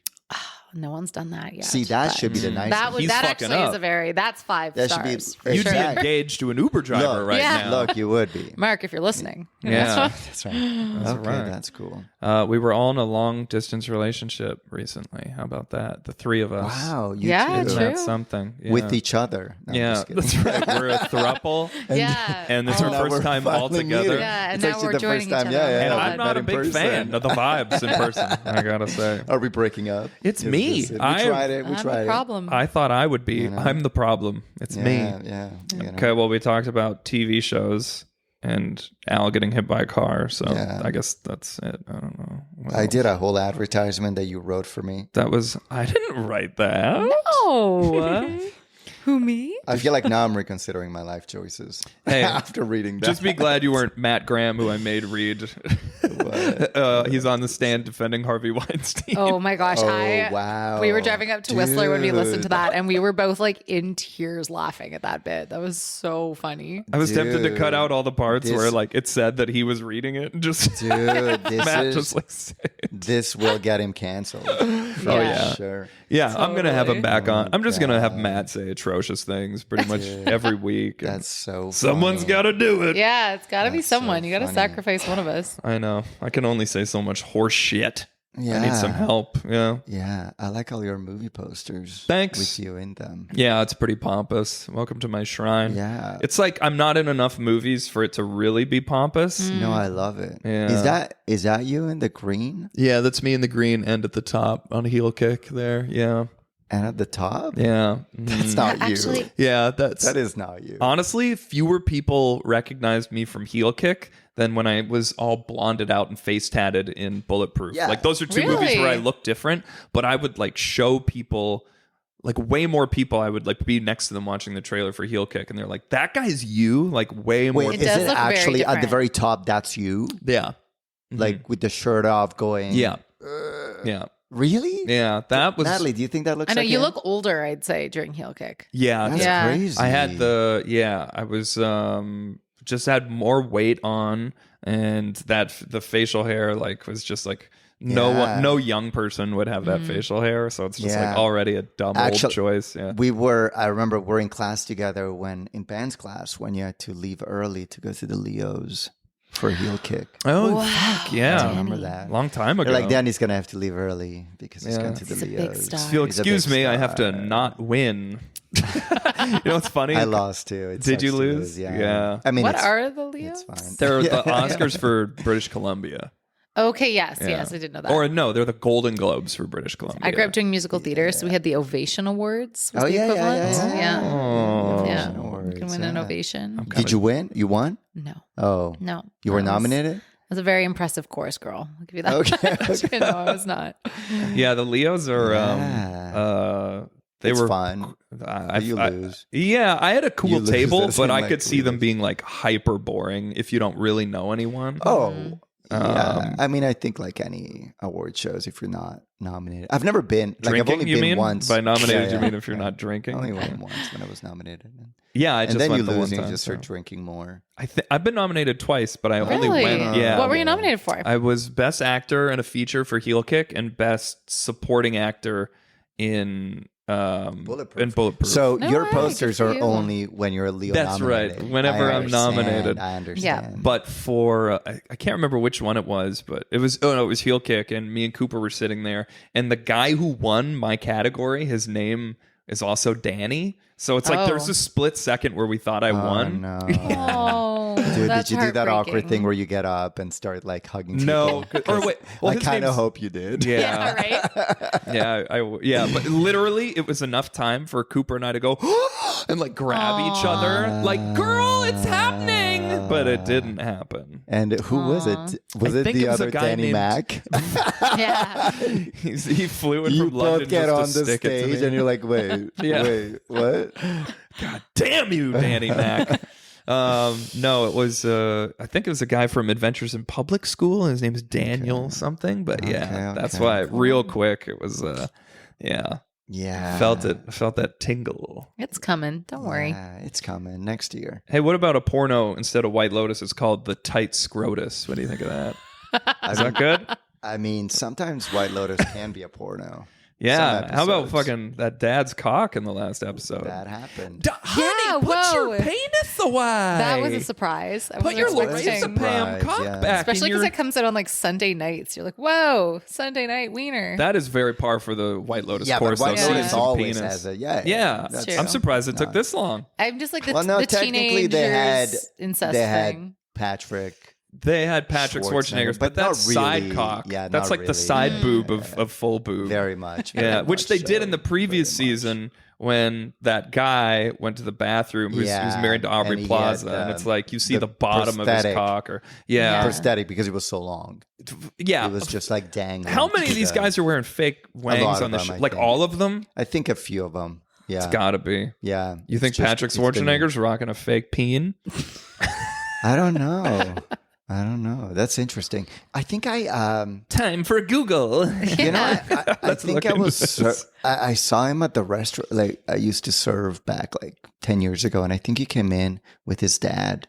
no one's done that yet. See, that but should be the nice that thing. would He's that fucking actually is up. a very that's 5 That should stars. be- for You'd be sure. engaged to an Uber driver Look, right Yeah. now. Look, you would be. Mark, if you're listening, Yeah. That's right. Okay, right. that's cool. We were all in a long distance relationship recently. How about that? The three of us. Wow, you Yeah, too. Isn't true. that something? Yeah. With each other. No, I'm Yeah, just kidding. that's right. We're a throuple. yeah, And it's Oh, our Now first we're time all finally together. meeting. Yeah, and It's now actually we're the joining first each time. other. Yeah, yeah. And yeah. I'm not a Met in big person. fan of the vibes in person, I gotta say. Are we breaking up? It's Is me. this it? We I- tried it. We I'm tried the it. problem. I thought I would be. I'm the problem. It's me. Yeah. You know. Okay, well, we talked about TV shows and Al getting hit by a car, so Yeah. I guess that's it. I don't know. What I else? did a whole advertisement that you wrote for me. That was. I didn't write that. Oh, who me? I feel like now I'm reconsidering my life choices Hey, after reading that. Just be glad you weren't Matt Graham, who I made read. He's on the stand defending Harvey Weinstein. Oh my gosh! wow. We were driving up to Whistler when we listened to Dude. that, and we were both like in tears laughing at that bit. That was so funny. I was tempted to cut Dude, out all the parts this- where like it said that he was reading it and just Dude, this Matt is just like say it. this will get him canceled. For yeah. sure. Yeah, I'm gonna have him Totally. back on. I'm just gonna have Matt say atrocious things pretty much every week. and That's so. someone's funny. got to do it. Yeah, it's got to be That's so someone. You got to funny. sacrifice one of us. I know. I can only say so much horse shit. I need Yeah. some help. Yeah. Yeah, I like all your movie posters. Thanks. With you in them. Yeah, it's pretty pompous. Welcome to my shrine. Yeah. It's like I'm not in enough movies for it to really be pompous. No, I love it. Yeah. Is that you in the green Yeah, that's me in the green and at the top on a heel kick there. Yeah. and at the top? Yeah. That's not you. Actually, Yeah, that's That is not you. honestly, fewer people recognized me from heel kick than when I was all blonded out and face tatted in Bulletproof. Yeah. Like those are two movies Really? where I look different, but I would like show people, like way more people. I would like be next to them watching the trailer for heel kick, and they're like, "That guy's you." Like way more. Wait, It is does it look very actually at the different. very top? That's you, Yeah. like with the shirt off, going. Yeah. Yeah. Really? Yeah. That was. Natalie, do you think that looks? I know like you him? look older. I'd say during heel kick. Yeah. That's Yeah. crazy. I had I was just had more weight on, and that the facial hair like was just like Yeah. no young person would have that facial hair, so it's just Yeah. like already a dumb Actually- old choice. Yeah. I remember we're in class together in band's class when you had to leave early to go to the Leos for heel kick. Oh Wow. fuck yeah! I remember that. Long time ago. They're like, Danny's gonna have to leave early because he's Yeah. going to the He's a big Leos. star. If you'll He's a excuse big me, I have to star. not win. You know what's funny? I lost too. It Did sucks you to lose? Yeah. Yeah. I mean, What it's, are the Leos? it's fine. They're the Oscars for British Columbia. Okay, yes, Yeah. yes, I did know that. Or no, they're the Golden Globes for British Columbia. I grew up doing musical theater, so we had the Ovation Awards. Was Oh, the yeah, equivalent. yeah. Oh. Yeah. Awards, You can win an ovation. Did you win? You won? No, Oh. no. You were I was- nominated? I was a very impressive chorus girl. I'll give you that. Okay, No, I was not. Yeah, the Leos are. They It's were fun. You lose. Yeah, I had a You cool lose. table, Doesn't but I like could see them lose. being like hyper boring if you don't really know anyone. Oh. Mm-hmm. Yeah. I mean, I think like any award shows, if you're not nominated. I've never been. Like, Drinking, I've only you been mean? once. By nominated, Yeah, you yeah. mean if you're not drinking? I only went once when I was nominated. Yeah, I And just then went you the lose one and you time. just start so. drinking more. I've been nominated twice, but I only Really? went. Yeah, What were you nominated for? I was best actor in a feature for Heel Kick and best supporting actor in Bulletproof. So No your way, posters good for are you. only when you're a Leo That's right. nominated. Whenever I I'm understand, nominated. I understand. But for I can't remember which one it was, but it was it was Heel Kick, and me and Cooper were sitting there, and the guy who won my category, his name is also Danny. So it's like there's a split second where we thought I won. No. Oh, Dude, that's did you do that awkward heartbreaking. thing where you get up and start like hugging No, people? or wait, well, I his kind of name's- hope you did. Yeah, right. Yeah, but literally it was enough time for Cooper and I to go and like grab each other, like, girl, it's happening, but it didn't happen. And who was it? Was I it think the it was a other guy Danny named- Mac? Yeah. He flew in You from London both get just on to the stick it to stage me. and you're like, wait, Yeah. wait, what? God damn you, Danny Mac. No, it was I think it was a guy from Adventures in Public School, and his name is Daniel something. But yeah, that's okay, why real quick it was yeah. Yeah. Felt that tingle. It's coming. Don't worry. Yeah, it's coming next year. Hey, what about a porno instead of White Lotus? It's called The Tight Scrotus. What do you think of that? Is that good? I mean, sometimes White Lotus can be a porno. Yeah. Some How about episodes. fucking that dad's cock in the last episode? That happened. Honey, put whoa. your penis away. That was a surprise. I Put your wasn't Larissa expecting. Pam cock yeah. back. Especially in because your... it comes out on like Sunday nights. You're like, whoa, Sunday night wiener. That is very par for the White Lotus Yeah, course. but White though. Lotus Seeing some always penis. has a Yeah, that's true. I'm surprised it took this long. I'm just like the, Well, no, the technically they had teenagers incest they had thing. Patrick. They had Patrick Schwarzenegger's, but that's not side really. cock. Yeah, That's not like the really. side boob of full boob. Very much. Yeah, very which much they did so. in the previous Very much. season when that guy went to the bathroom who's Yeah, married to Aubrey and he Plaza, had, and it's like you see the the bottom of his prosthetic. cock, or Prosthetic because it was so long. yeah. It was just like dangling. How many of these to guys are wearing fake wangs lot on of the them, show? I Like think. all of them? I think a few of them. Yeah. It's gotta be. Yeah. You think It's just- Patrick it's been- Schwarzenegger's rocking a fake peen? I don't know. I don't know. That's interesting. I think Time for Google. you know, I Let's think look I into was, this. I saw him at the restaurant. Like I used to serve back like 10 years ago. And I think he came in with his dad,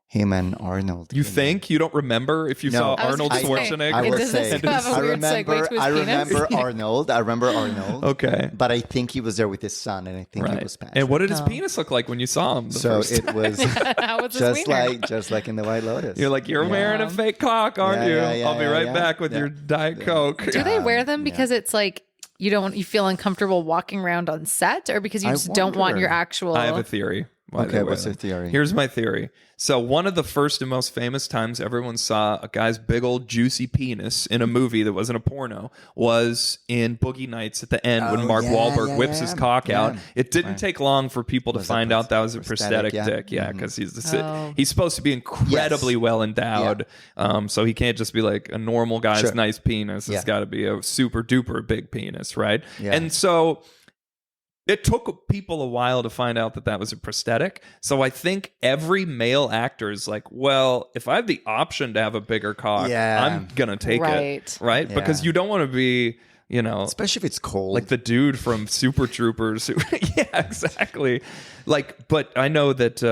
him and Arnold. You came in. think you don't remember if you No. saw I was Arnold gonna say, Schwarzenegger? I would Does say, this have a I weird segue remember, to his I penis? remember Arnold. I remember Arnold. Okay. But I think he was there with his son, and I think Right. it was Patrick. And what did his penis look like when you saw him? The So first it was How was his wiener? just like in the White Lotus. You're like, you're wearing a fake cock, aren't Yeah, you? yeah, yeah, I'll be yeah, right yeah. back with Yeah. your Diet Coke. Do they wear them because it's like you feel uncomfortable walking around on set, or because you I just don't want wonder. your actual? I have a theory. why Okay, they wear what's them. your theory? Here's my theory. So one of the first and most famous times everyone saw a guy's big old juicy penis in a movie that wasn't a porno was in Boogie Nights at the end when Oh, Mark yeah, Wahlberg yeah, whips yeah. his cock out. Yeah. It didn't take long for people to Was a find out that was a prosthetic prosthetic, yeah. dick. Yeah, Mhm. because he's supposed to be incredibly well endowed. So he can't just be like a normal guy's Sure. nice penis. It's Yeah. got to be a super duper big penis, right? Yeah. And so it took people a while to find out that was a prosthetic. So I think every male actor is like, well, if I have the option to have a bigger cock, Yeah. I'm going to take Right. it. Right? Yeah. Because you don't want to be, especially if it's cold. like the dude from Super Troopers. Yeah, exactly. Like, but I know that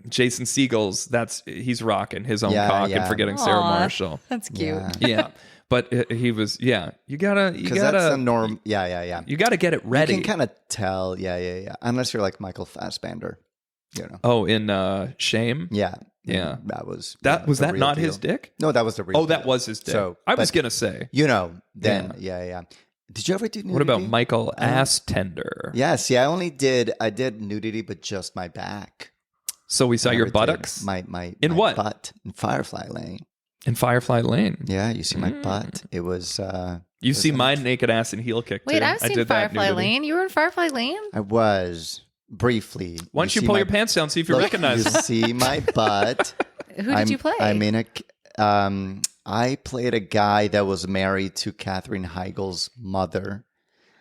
Jason Segel's, he's rocking his own Yeah, cock yeah. and forgetting Sarah Aw, Marshall. That's cute. Yeah. Yeah. But he was, you gotta, because that's the norm. Yeah. you gotta get it ready. You can kind of tell. Yeah. Unless you're like Michael Fassbender, Oh, in Shame? Yeah. Yeah. That was Was the that real not deal. his dick? No, that was the real. Oh, that deal. was his dick. So, I was but, going to say. Then yeah. Did you ever do nudity? What about Michael Ass Tender? Yeah, see, I did nudity, but just my back. So we saw I your never did buttocks? My In my what? butt in Firefly Lane. In Firefly Lane. Yeah, you see my butt. It was. You see my naked ass and heel kick, too. Wait, I've I seen did that Firefly nudity. Lane. You were in Firefly Lane? I was briefly. Why don't you see pull my- your pants down, see if you Look, recognize You them? see my butt. Who did you play? I'm in a. I played a guy that was married to Katherine Heigl's mother,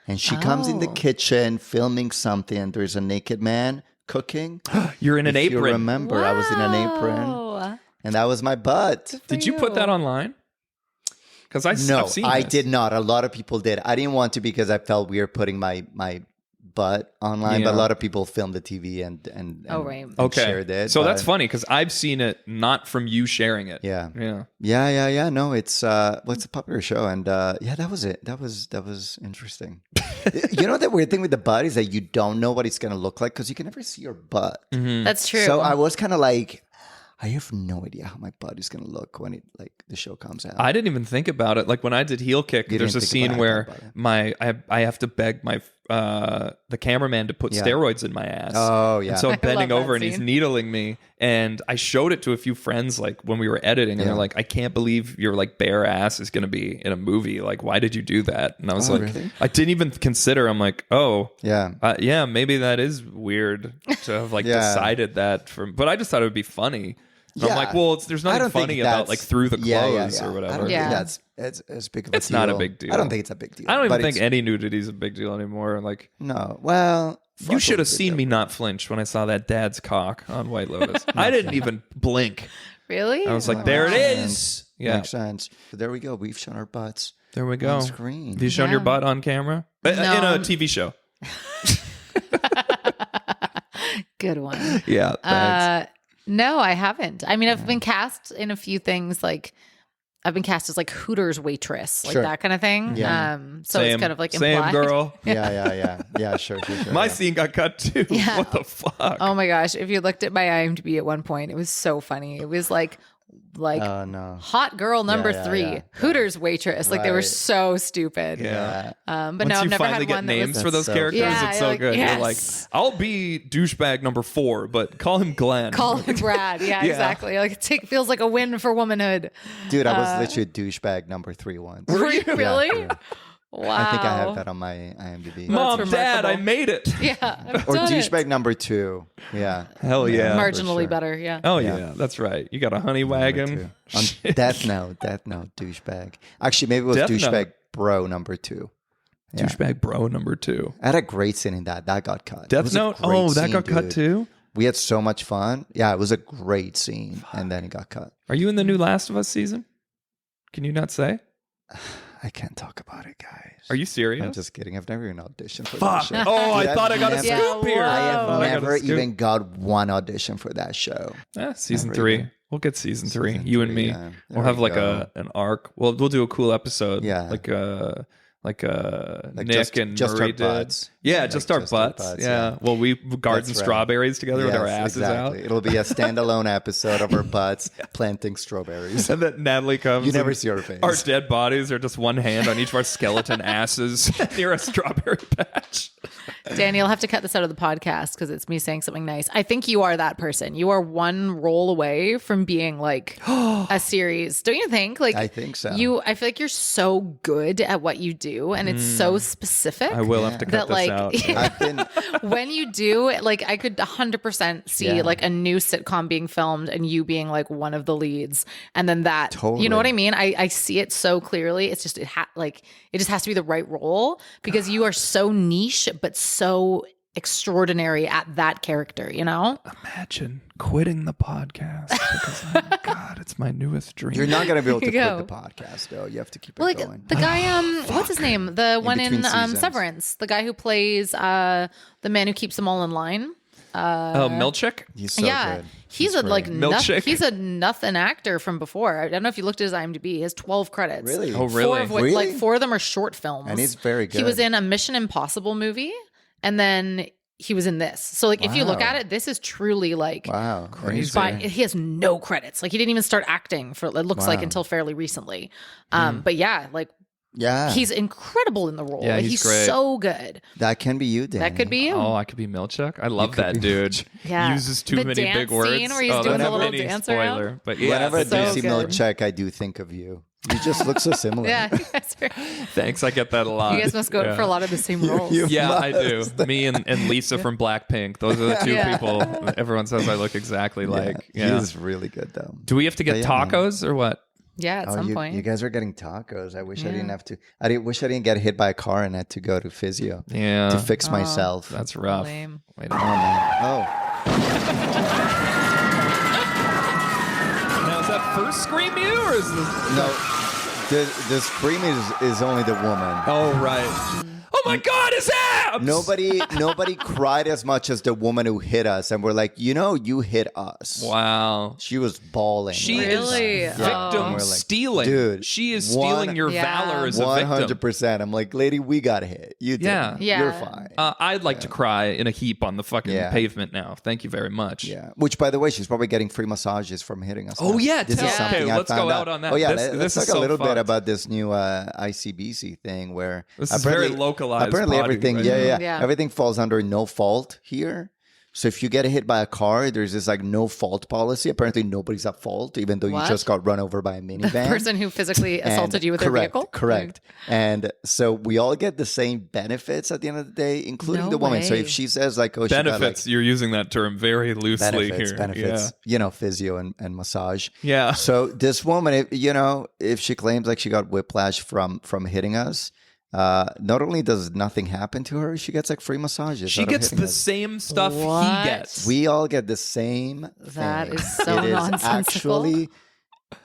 and she comes in the Oh. kitchen filming something. And there's a naked man cooking. You're in an If you apron. remember, I was in an apron, Wow. and that was my butt. Did you put that online? Because I've seen I this. did not. A lot of people did. I didn't want to because I felt weird putting my butt online, but a Yeah. lot of people filmed the TV and Oh, right. and Okay. shared it. So but- that's funny because I've seen it not from you sharing it. Yeah. Yeah. Yeah. No, it's a popular show, and yeah, that was it. That was interesting. You know, the weird thing with the butt is that you don't know what it's gonna look like because you can never see your butt. That's true. So I was kind of like, I have no idea how my butt is gonna look when the show comes out. I didn't even think about it. Like when I did heel kick, You there's a didn't think scene about where it. I have to beg my the cameraman to put Yeah. steroids in my ass. Oh, yeah. And so I'm I bending love that over and he's scene. needling me, and I showed it to a few friends like when we were editing, and Yeah. they're like, "I can't believe your like bare ass is going to be in a movie. Like, why did you do that?" And I was Oh, like, really? I didn't even consider. I'm like, oh. Yeah. Yeah, maybe that is weird to have like Yeah. decided that but I just thought it would be funny. And I'm Yeah. like, well, there's I nothing don't think funny about that's- like through the clothes or I whatever. don't Yeah. think that's it's as big of a It's deal. not a big deal. I don't think it's a big deal. I don't even but think it's- any nudity is a big deal anymore. Like, No. Well, you should have frontals seen did me not flinch when I saw that dad's cock on White Lotus. I didn't even blink. Really? I was like, Wow. there it Makes is. sense. Yeah, Makes sense. But there we go. We've shown our butts there we go. on screen. Have you shown your Yeah. butt on camera? No. In a TV show. Good one. Yeah, thanks. No, I haven't. I mean, I've been cast in a few things. Like, I've been cast as like Hooters waitress, like Sure. that kind of thing. Yeah. So same, it's kind of like same implied. girl. Yeah, sure. My yeah. scene got cut too. Yeah. What the fuck? Oh my gosh! If you looked at my IMDb at one point, it was so funny. It was like Oh, no. hot girl number Yeah, 3, yeah. Hooters waitress. Like they were Right. so stupid. Yeah. But Once no, you I've never finally had get one that names was. for those so characters, Yeah, it's you're so like, good. You're like, yes. I'll be douchebag number 4, but call him Glenn. Call him Brad. Yeah, Yeah. exactly. Like feels like a win for womanhood. Dude, I was literally douchebag number 3 once. Were you really? Yeah. Wow. I think I have that on my IMDb. Mom, That's Dad, I remarkable. made it. Yeah. I've Or done it. douchebag number 2. Yeah. Hell yeah. Marginally sure. better. Yeah. Oh yeah, that's right. You got a honey wagon. On Shit. Death Note, douchebag. Actually, maybe it was Death douchebag Note. bro number 2. Yeah. Douchebag bro number 2. I had a great scene in that. That got cut. It Death was a Note. great Oh, that scene, got cut dude. too. We had so much fun. Yeah, it was a great scene, and then it got cut. Are you in the new Last of Us season? Can you not say? I can't talk about it, guys. Are you serious? I'm just kidding. I've never even auditioned for Fuck. that show. Oh, I Dude, thought I I've got a never- scoop here. Yeah, I whoa. have Oh, I got a never scoop. even got one audition for that show. Season Never 3. even. We'll get season 3. Season You and 3, me. yeah. We'll There have we like go. an arc. We'll do a cool episode. Yeah. Like Nick just and our Marie did. butts. Yeah, Like just our just our butts. butts, Yeah. yeah. Well, we garden That's right. strawberries together with our Yes, asses exactly. out. It'll be a standalone episode of our butts planting strawberries. And then Natalie comes. You never and see our face. Our dead bodies are just one hand on each of our skeleton asses near a strawberry patch. Danny, you'll have to cut this out of the podcast because it's me saying something nice. I think you are that person. You are one roll away from being like a series. Don't you think? Like I think so. I feel like you're so good at what you do and it's so specific. I will have to cut that this like out. I've been when you do, like I could 100% see Yeah. like a new sitcom being filmed and you being like one of the leads, and then that, you Totally. know what I mean? I see it so clearly. It's just it just has to be the right role because you are so niche but so extraordinary at that character. You know? Imagine quitting the podcast because, oh God, it's my newest dream. You're not going to be able to Here you quit go. the podcast, though. You have to keep it Well, like going. the guy, what's his name? The one in between seasons. Severance, the guy who plays the man who keeps them all in line. Oh, Milchick? He's so yeah, good. he's a great. like Milkshake. he's a nothing actor from before. I don't know if you looked at his IMDb. He has 12 credits. Really? Oh, Four really? of which, Really? like 4 of them are short films. And he's very good. He was in a Mission Impossible movie, and then he was in this. So like, if you look Wow. at it, this is truly like. Wow. Crazy. He has no credits. Like he didn't even start acting for it looks like Wow. until fairly recently. But yeah, like Yeah. He's incredible in the role. Yeah, Like, he's great. so good. That can be you, Danny. That could be you. Oh, I could be Milchuk. I love that dude. Yeah. Uses too The many dance big words. scene where he's oh, doing that's the a little mini dance spoiler. around. But yeah, Whenever I so do see good. Milchek, I do think of you. You just look so similar. Yeah, you guys, thanks. I get that a lot. you guys must go for a lot of the same roles. you- Yeah, I do. must. Me and Lisa from Blackpink. Those are the two Yeah. people everyone says I look exactly like. Yeah. He's really good, though. Do we have to get Yeah, man. tacos or what? Yeah, at some point. You guys are getting tacos. I wish I didn't Yeah. have to. Wish I didn't get hit by a car and had to go to physio Yeah. to fix myself. That's rough. Lame. Wait Oh, a minute. man. Oh. Now, is that first Scream You or is this? No, the scream is only the woman. Oh, right. Oh my God, his abs! Nobody cried as much as the woman who hit us, and we're like, you hit us. Wow. She was bawling. She Really? is Oh. victim We're like, stealing. dude, she is stealing your Yeah. valor as a victim. 100%. I'm like, lady, we got hit. You did. Yeah. Yeah. You're fine. I'd like to cry in a heap on the fucking Yeah. pavement now. Thank you very much. Yeah. Which, by the way, she's probably getting free massages from hitting us. Oh, now. yeah, This tell- is something okay, I let's go found out on that. Oh, yeah. This let's is talk a so little bit fucked. about this new ICBC thing where This is very localized Apparently, body, everything. right? Yeah. Yeah. Everything falls under no fault here. So if you get hit by a car, there's this like no fault policy. Apparently, nobody's at fault, even though What? you just got run over by a minivan. Person who physically And- assaulted you with their correct, vehicle? Correct. And so we all get the same benefits at the end of the day, including No the woman. So way. if she says like, oh, she got, Benefits. You're using that term very loosely here. benefits, physio and massage. Yeah. So this woman, if she claims like she got whiplash from hitting us, not only does nothing happen to her, she gets like free massages. She out of gets hitting the us. same stuff What? he gets. We all get the same That thing. is so It is nonsensical. actually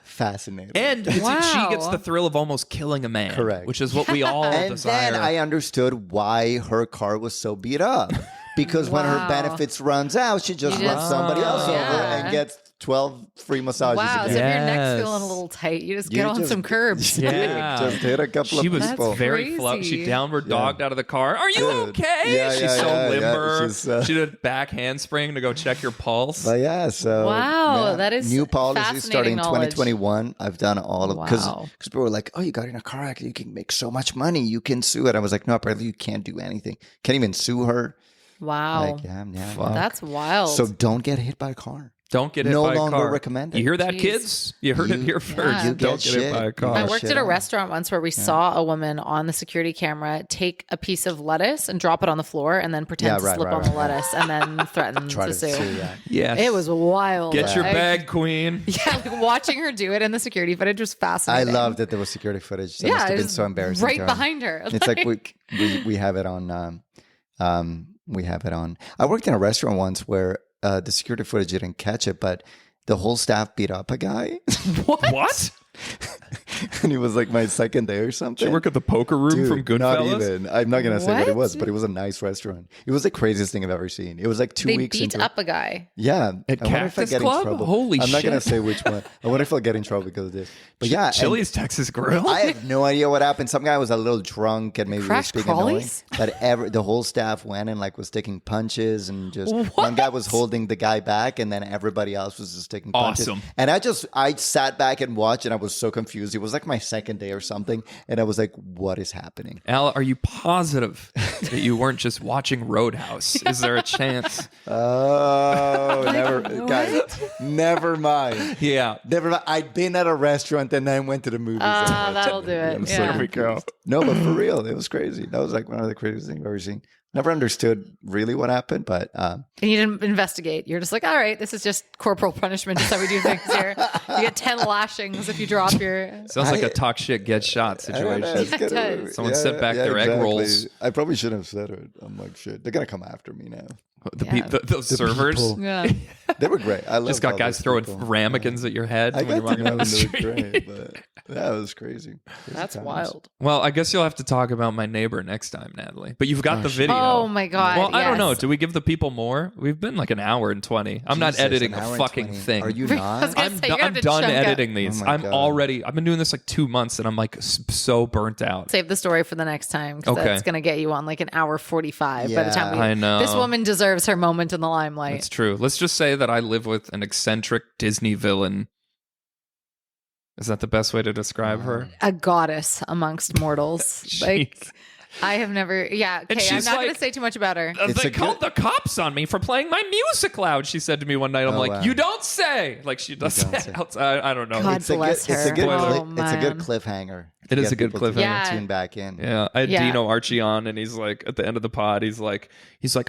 fascinating. And she gets Wow. the thrill of almost killing a man. Correct. Which is what we all And desire. then I understood why her car was so beat up. Because when her Wow. benefits runs out, she just You runs just- somebody else over Yeah. and gets 12 free massages Wow. So again. if your neck's Yes. feeling a little tight, you just You get on just- some curbs. Yeah. Just hit a couple She of was people. very flow. crazy. She downward dogged out of the car. Are you Dude. okay? Yeah, She's yeah, so yeah, yeah. limber. She's, She did a back handspring to go check your pulse. But yeah, so Wow, yeah. that is new policy fascinating starting in knowledge. 2021. I've done all of because Wow. people were like, "Oh, you got in a car accident, you can make so much money, you can sue it." I was like, "No, apparently you can't do anything. Can't even sue her." Wow. Like, yeah. That's wild. So don't get hit by a car. Don't get hit No by a longer car. recommended. You hear that, Jeez. kids? You heard it here first. you Don't get get hit by a shit. car. I Yeah, worked shit at a on. restaurant once where we saw a woman on the security camera take a piece of lettuce and drop it on the floor and then pretend Yeah, to right, slip right, on right, the lettuce and then threaten Try to to sue. sue. Yeah. Yes. It was wild. Get your Like, bag, queen. Yeah, like watching her do it in the security footage was I fascinating. love that there was security footage. That Yeah, must it have been was so embarrassing. right to her. behind her. It's like we have it on. We have it on. I worked in a restaurant once where the security footage didn't catch it, but the whole staff beat up a guy, What? and he was like my second day or something. Did you work at the poker room Dude, from Goodfellas? Not even. I'm not gonna say what it was, What? but it was a nice restaurant. It was the craziest thing I've ever seen. It was like 2 They weeks beat into up a guy. Yeah, At I wonder if I Cactus get Club? in trouble. Holy I'm not gonna shit. say which one. I wonder if I'll get in trouble because of this. But yeah, and Chili's Texas Grill? I have no idea what happened. Some guy was a little drunk and maybe Crash was being annoying. crawlies? But the whole staff went and like was taking punches and just one guy was holding the guy back and then everybody else was just taking punches. Awesome. And I sat back and watched and I was so confused. It was like my second day or something, and I was like, "What is happening?" Al, are you positive that you weren't just watching Roadhouse? Is there a chance? Oh, never, guys, never mind. Yeah. Never mind. I'd been at a restaurant and then went to the movies. That'll do it. So Yeah. here we go. No, but for real, it was crazy. That was like one of the craziest things I've ever seen. Never understood really what happened, but And you didn't investigate. You're just like, all right, this is just corporal punishment. Just how we do things here. You get 10 lashings if you drop your. Sounds like a talk shit, get shot situation. It's It gonna- does. Someone set back their egg rolls. I probably shouldn't have said it. I'm like, shit, they're gonna come after me now. Yeah. Those servers people. Yeah. They were great. I just loved got all guys those throwing people. ramekins at your head I when you're got to walking know down them. the They were street. great, but that was crazy. Crazy That's times. wild. Well, I guess you'll have to talk about my neighbor next time, Natalie. But you've got the video. Oh my God. Well, I don't know. yes. Do we give the people more? We've been like an hour and 20. I'm not Jesus, editing an a hour and fucking 20. thing. Are you I was not? gonna I'm, say, you're gonna I'm have to done chunk out- editing these. Oh my I'm God. already, I've been doing this like 2 months and I'm like so burnt out. Save the story for the next time because Okay. that's going to get you on like an hour 45 by the time Yeah. we. I know. This woman deserves her moment in the limelight. It's true. Let's just say that I live with an eccentric Disney villain Is that the best way to describe her? A goddess amongst mortals. Like, I have never. Yeah, okay. I'm she's not going like- to say too much about her. It's They a called the cops on me for playing my music loud. She said to me one night, I'm like, wow. you don't say. Like she does don't that say. outside. I don't know. God It's a good, bless her. it's a good, Oh, it's a good man. cliffhanger. It to is get a good people to cliffhanger. Yeah. Tune back in. Yeah, I had Yeah. Dino Archie on, and he's like, at the end of the pod, he's like,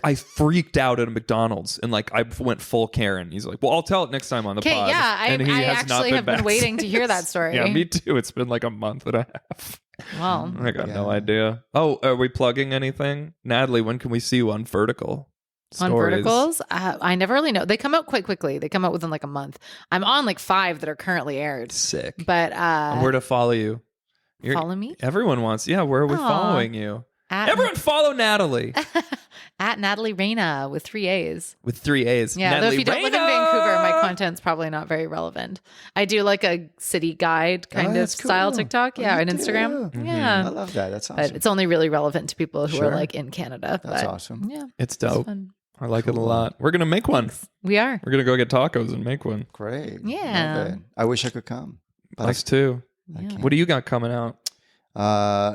I freaked out at a McDonald's, and like I went full Karen. He's like, well, I'll tell it next time on the Okay, pod. yeah, And he I has not actually have been back waiting to hear that since. story. Yeah, me too. It's been like a month and a half. Well, I got no Yeah. idea. Oh, are we plugging anything, Natalie? When can we see you on Vertical? on Stories. verticals, I never really know. They come out quite quickly. They come out within like a month. I'm on like 5 that are currently aired. Sick. But And where to follow you? follow me Everyone wants. Yeah, where are we Aw. following you? at, Everyone follow Natalie at Natalie Reina with 3 A's. with 3 A's. Yeah, Natalie though if you don't live in Reina! Vancouver, my content's probably not very relevant. I do like a city guide kind of that's style cool. TikTok. Oh, Yeah, you on do? Instagram. Mm-hmm. Yeah. I love that. That's But awesome. it's only really relevant to people who are Sure. like in Canada. That's but, awesome. Yeah. It's It's dope. fun. I like it a Cool. lot. We're gonna make one. We are. We're gonna go get tacos and make one. Great. Yeah. Love it. I wish I could come. But Us too. I Yeah. can't. What do you got coming out?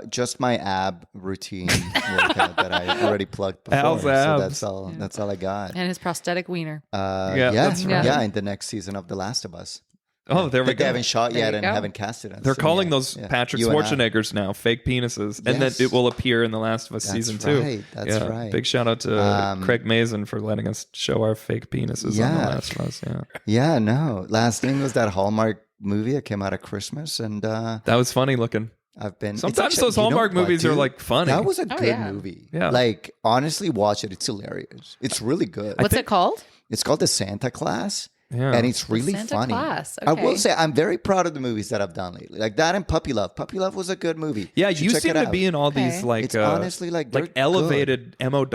Just my ab routine workout that I already plugged before. Al's so abs. that's all. That's all I got. And his prosthetic wiener. Yeah, Yeah, that's right. Yeah, in the next season of The Last of Us. Oh, there we But they go. haven't shot There yet you and go. haven't casted us. They're so calling yeah, those yeah. Patrick You and I. Schwarzeneggers now fake penises, and then Yes. it will appear in The Last of Us That's season 2. right. That's yeah. right. Big shout out to Craig Mazin for letting us show our fake penises on The Yeah. Last of Us. Yeah, Yeah, no. Last thing was that Hallmark movie that came out at Christmas, and that was funny looking. I've been. it's Sometimes actually- those you know Hallmark what, movies are dude? like funny. That was a Oh, good yeah. movie. Yeah. Like honestly, watch it. It's hilarious. It's really good. What's it called? It's called The Santa Claus. Yeah. And it's really Santa funny. Claus, I will okay. say I'm very proud of the movies that I've done lately. Like that and Puppy Love. Puppy Love was a good movie. Yeah, should you check seem it to out. be in all Okay. these like It's honestly like they're elevated MOW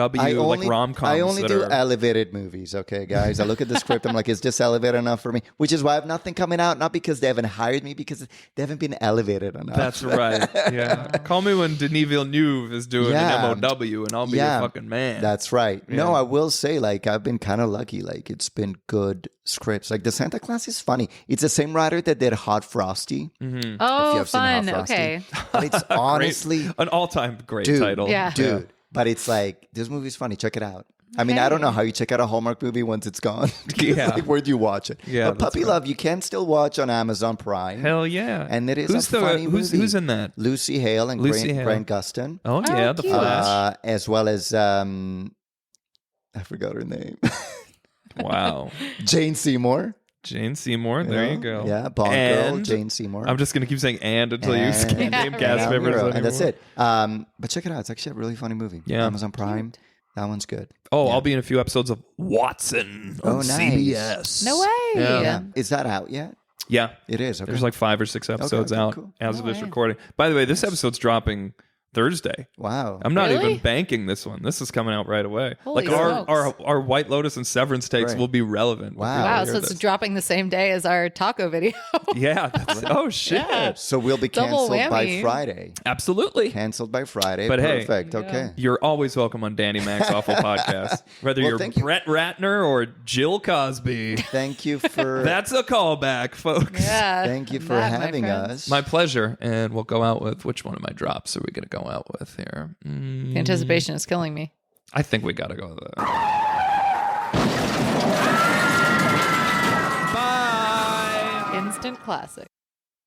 like rom coms. I only do elevated movies, okay, guys. I look at the script, I'm like, is this elevated enough for me? Which is why I have nothing coming out, not because they haven't hired me, because they haven't been elevated enough. That's right. Yeah. Call me when Denis Villeneuve is doing Yeah. an MOW, and I'll be Yeah. your fucking man. That's right. No, Yeah. I will say, like, I've been kind of lucky. Like, it's been good scripts. Like, The Santa Claus is funny. It's the same writer that did Hot Frosty. Oh, If you have seen fun. Hot Frosty. Okay. But it's honestly, an all-time great dude, title. Yeah. dude. But it's like, this movie's funny. Check it out. I mean, I don't know how you check out a Hallmark movie once it's gone. Yeah. Like, where do you watch it? Yeah, But Puppy that's right. Love, you can still watch on Amazon Prime. Hell yeah. And it is who's a funny who's, movie. who's in that? Lucy Hale and Lucy Hale. Grant Gustin. Oh yeah, The cute. Flash. As well as, I forgot her name. Wow. Jane Seymour. Jane Seymour. There you go. Yeah, Bond girl, And- Jane Seymour. I'm just gonna keep saying "and" until you And- name Yeah, cast right. members. And that's anymore. it. But check it out. It's actually a really funny movie. Yeah. Amazon Prime. That one's good. Oh, I'll be in a few episodes of Watson on Oh, nice. CBS. No way. Yeah. Is that out yet? Yeah. It is. Okay. There's like 5 or 6 episodes okay, out cool. as No of this way. recording. By the way, this episode's dropping Thursday. Wow. I'm not Really? even banking this one. This is coming out right away. Holy like our, smokes. our White Lotus and Severance takes Right. will be relevant. when Wow. people Wow, hear so it's this. dropping the same day as our taco video. Yeah. That's, oh shit. Yeah. So we'll be Double canceled by whammy. Friday. Absolutely. Canceled by Friday. But hey, Perfect. Okay. You're always welcome on Danny Mac's Awful Podcast. Whether Well, you're thank you. Brett Ratner or Jill Cosby. Thank you for That's a callback, folks. Yeah. thank you for That, my having friend. us. My pleasure. And we'll go out with which one of my drops are we going to go out with here? The anticipation is killing me. I think we got to go with that. Bye. Instant classic.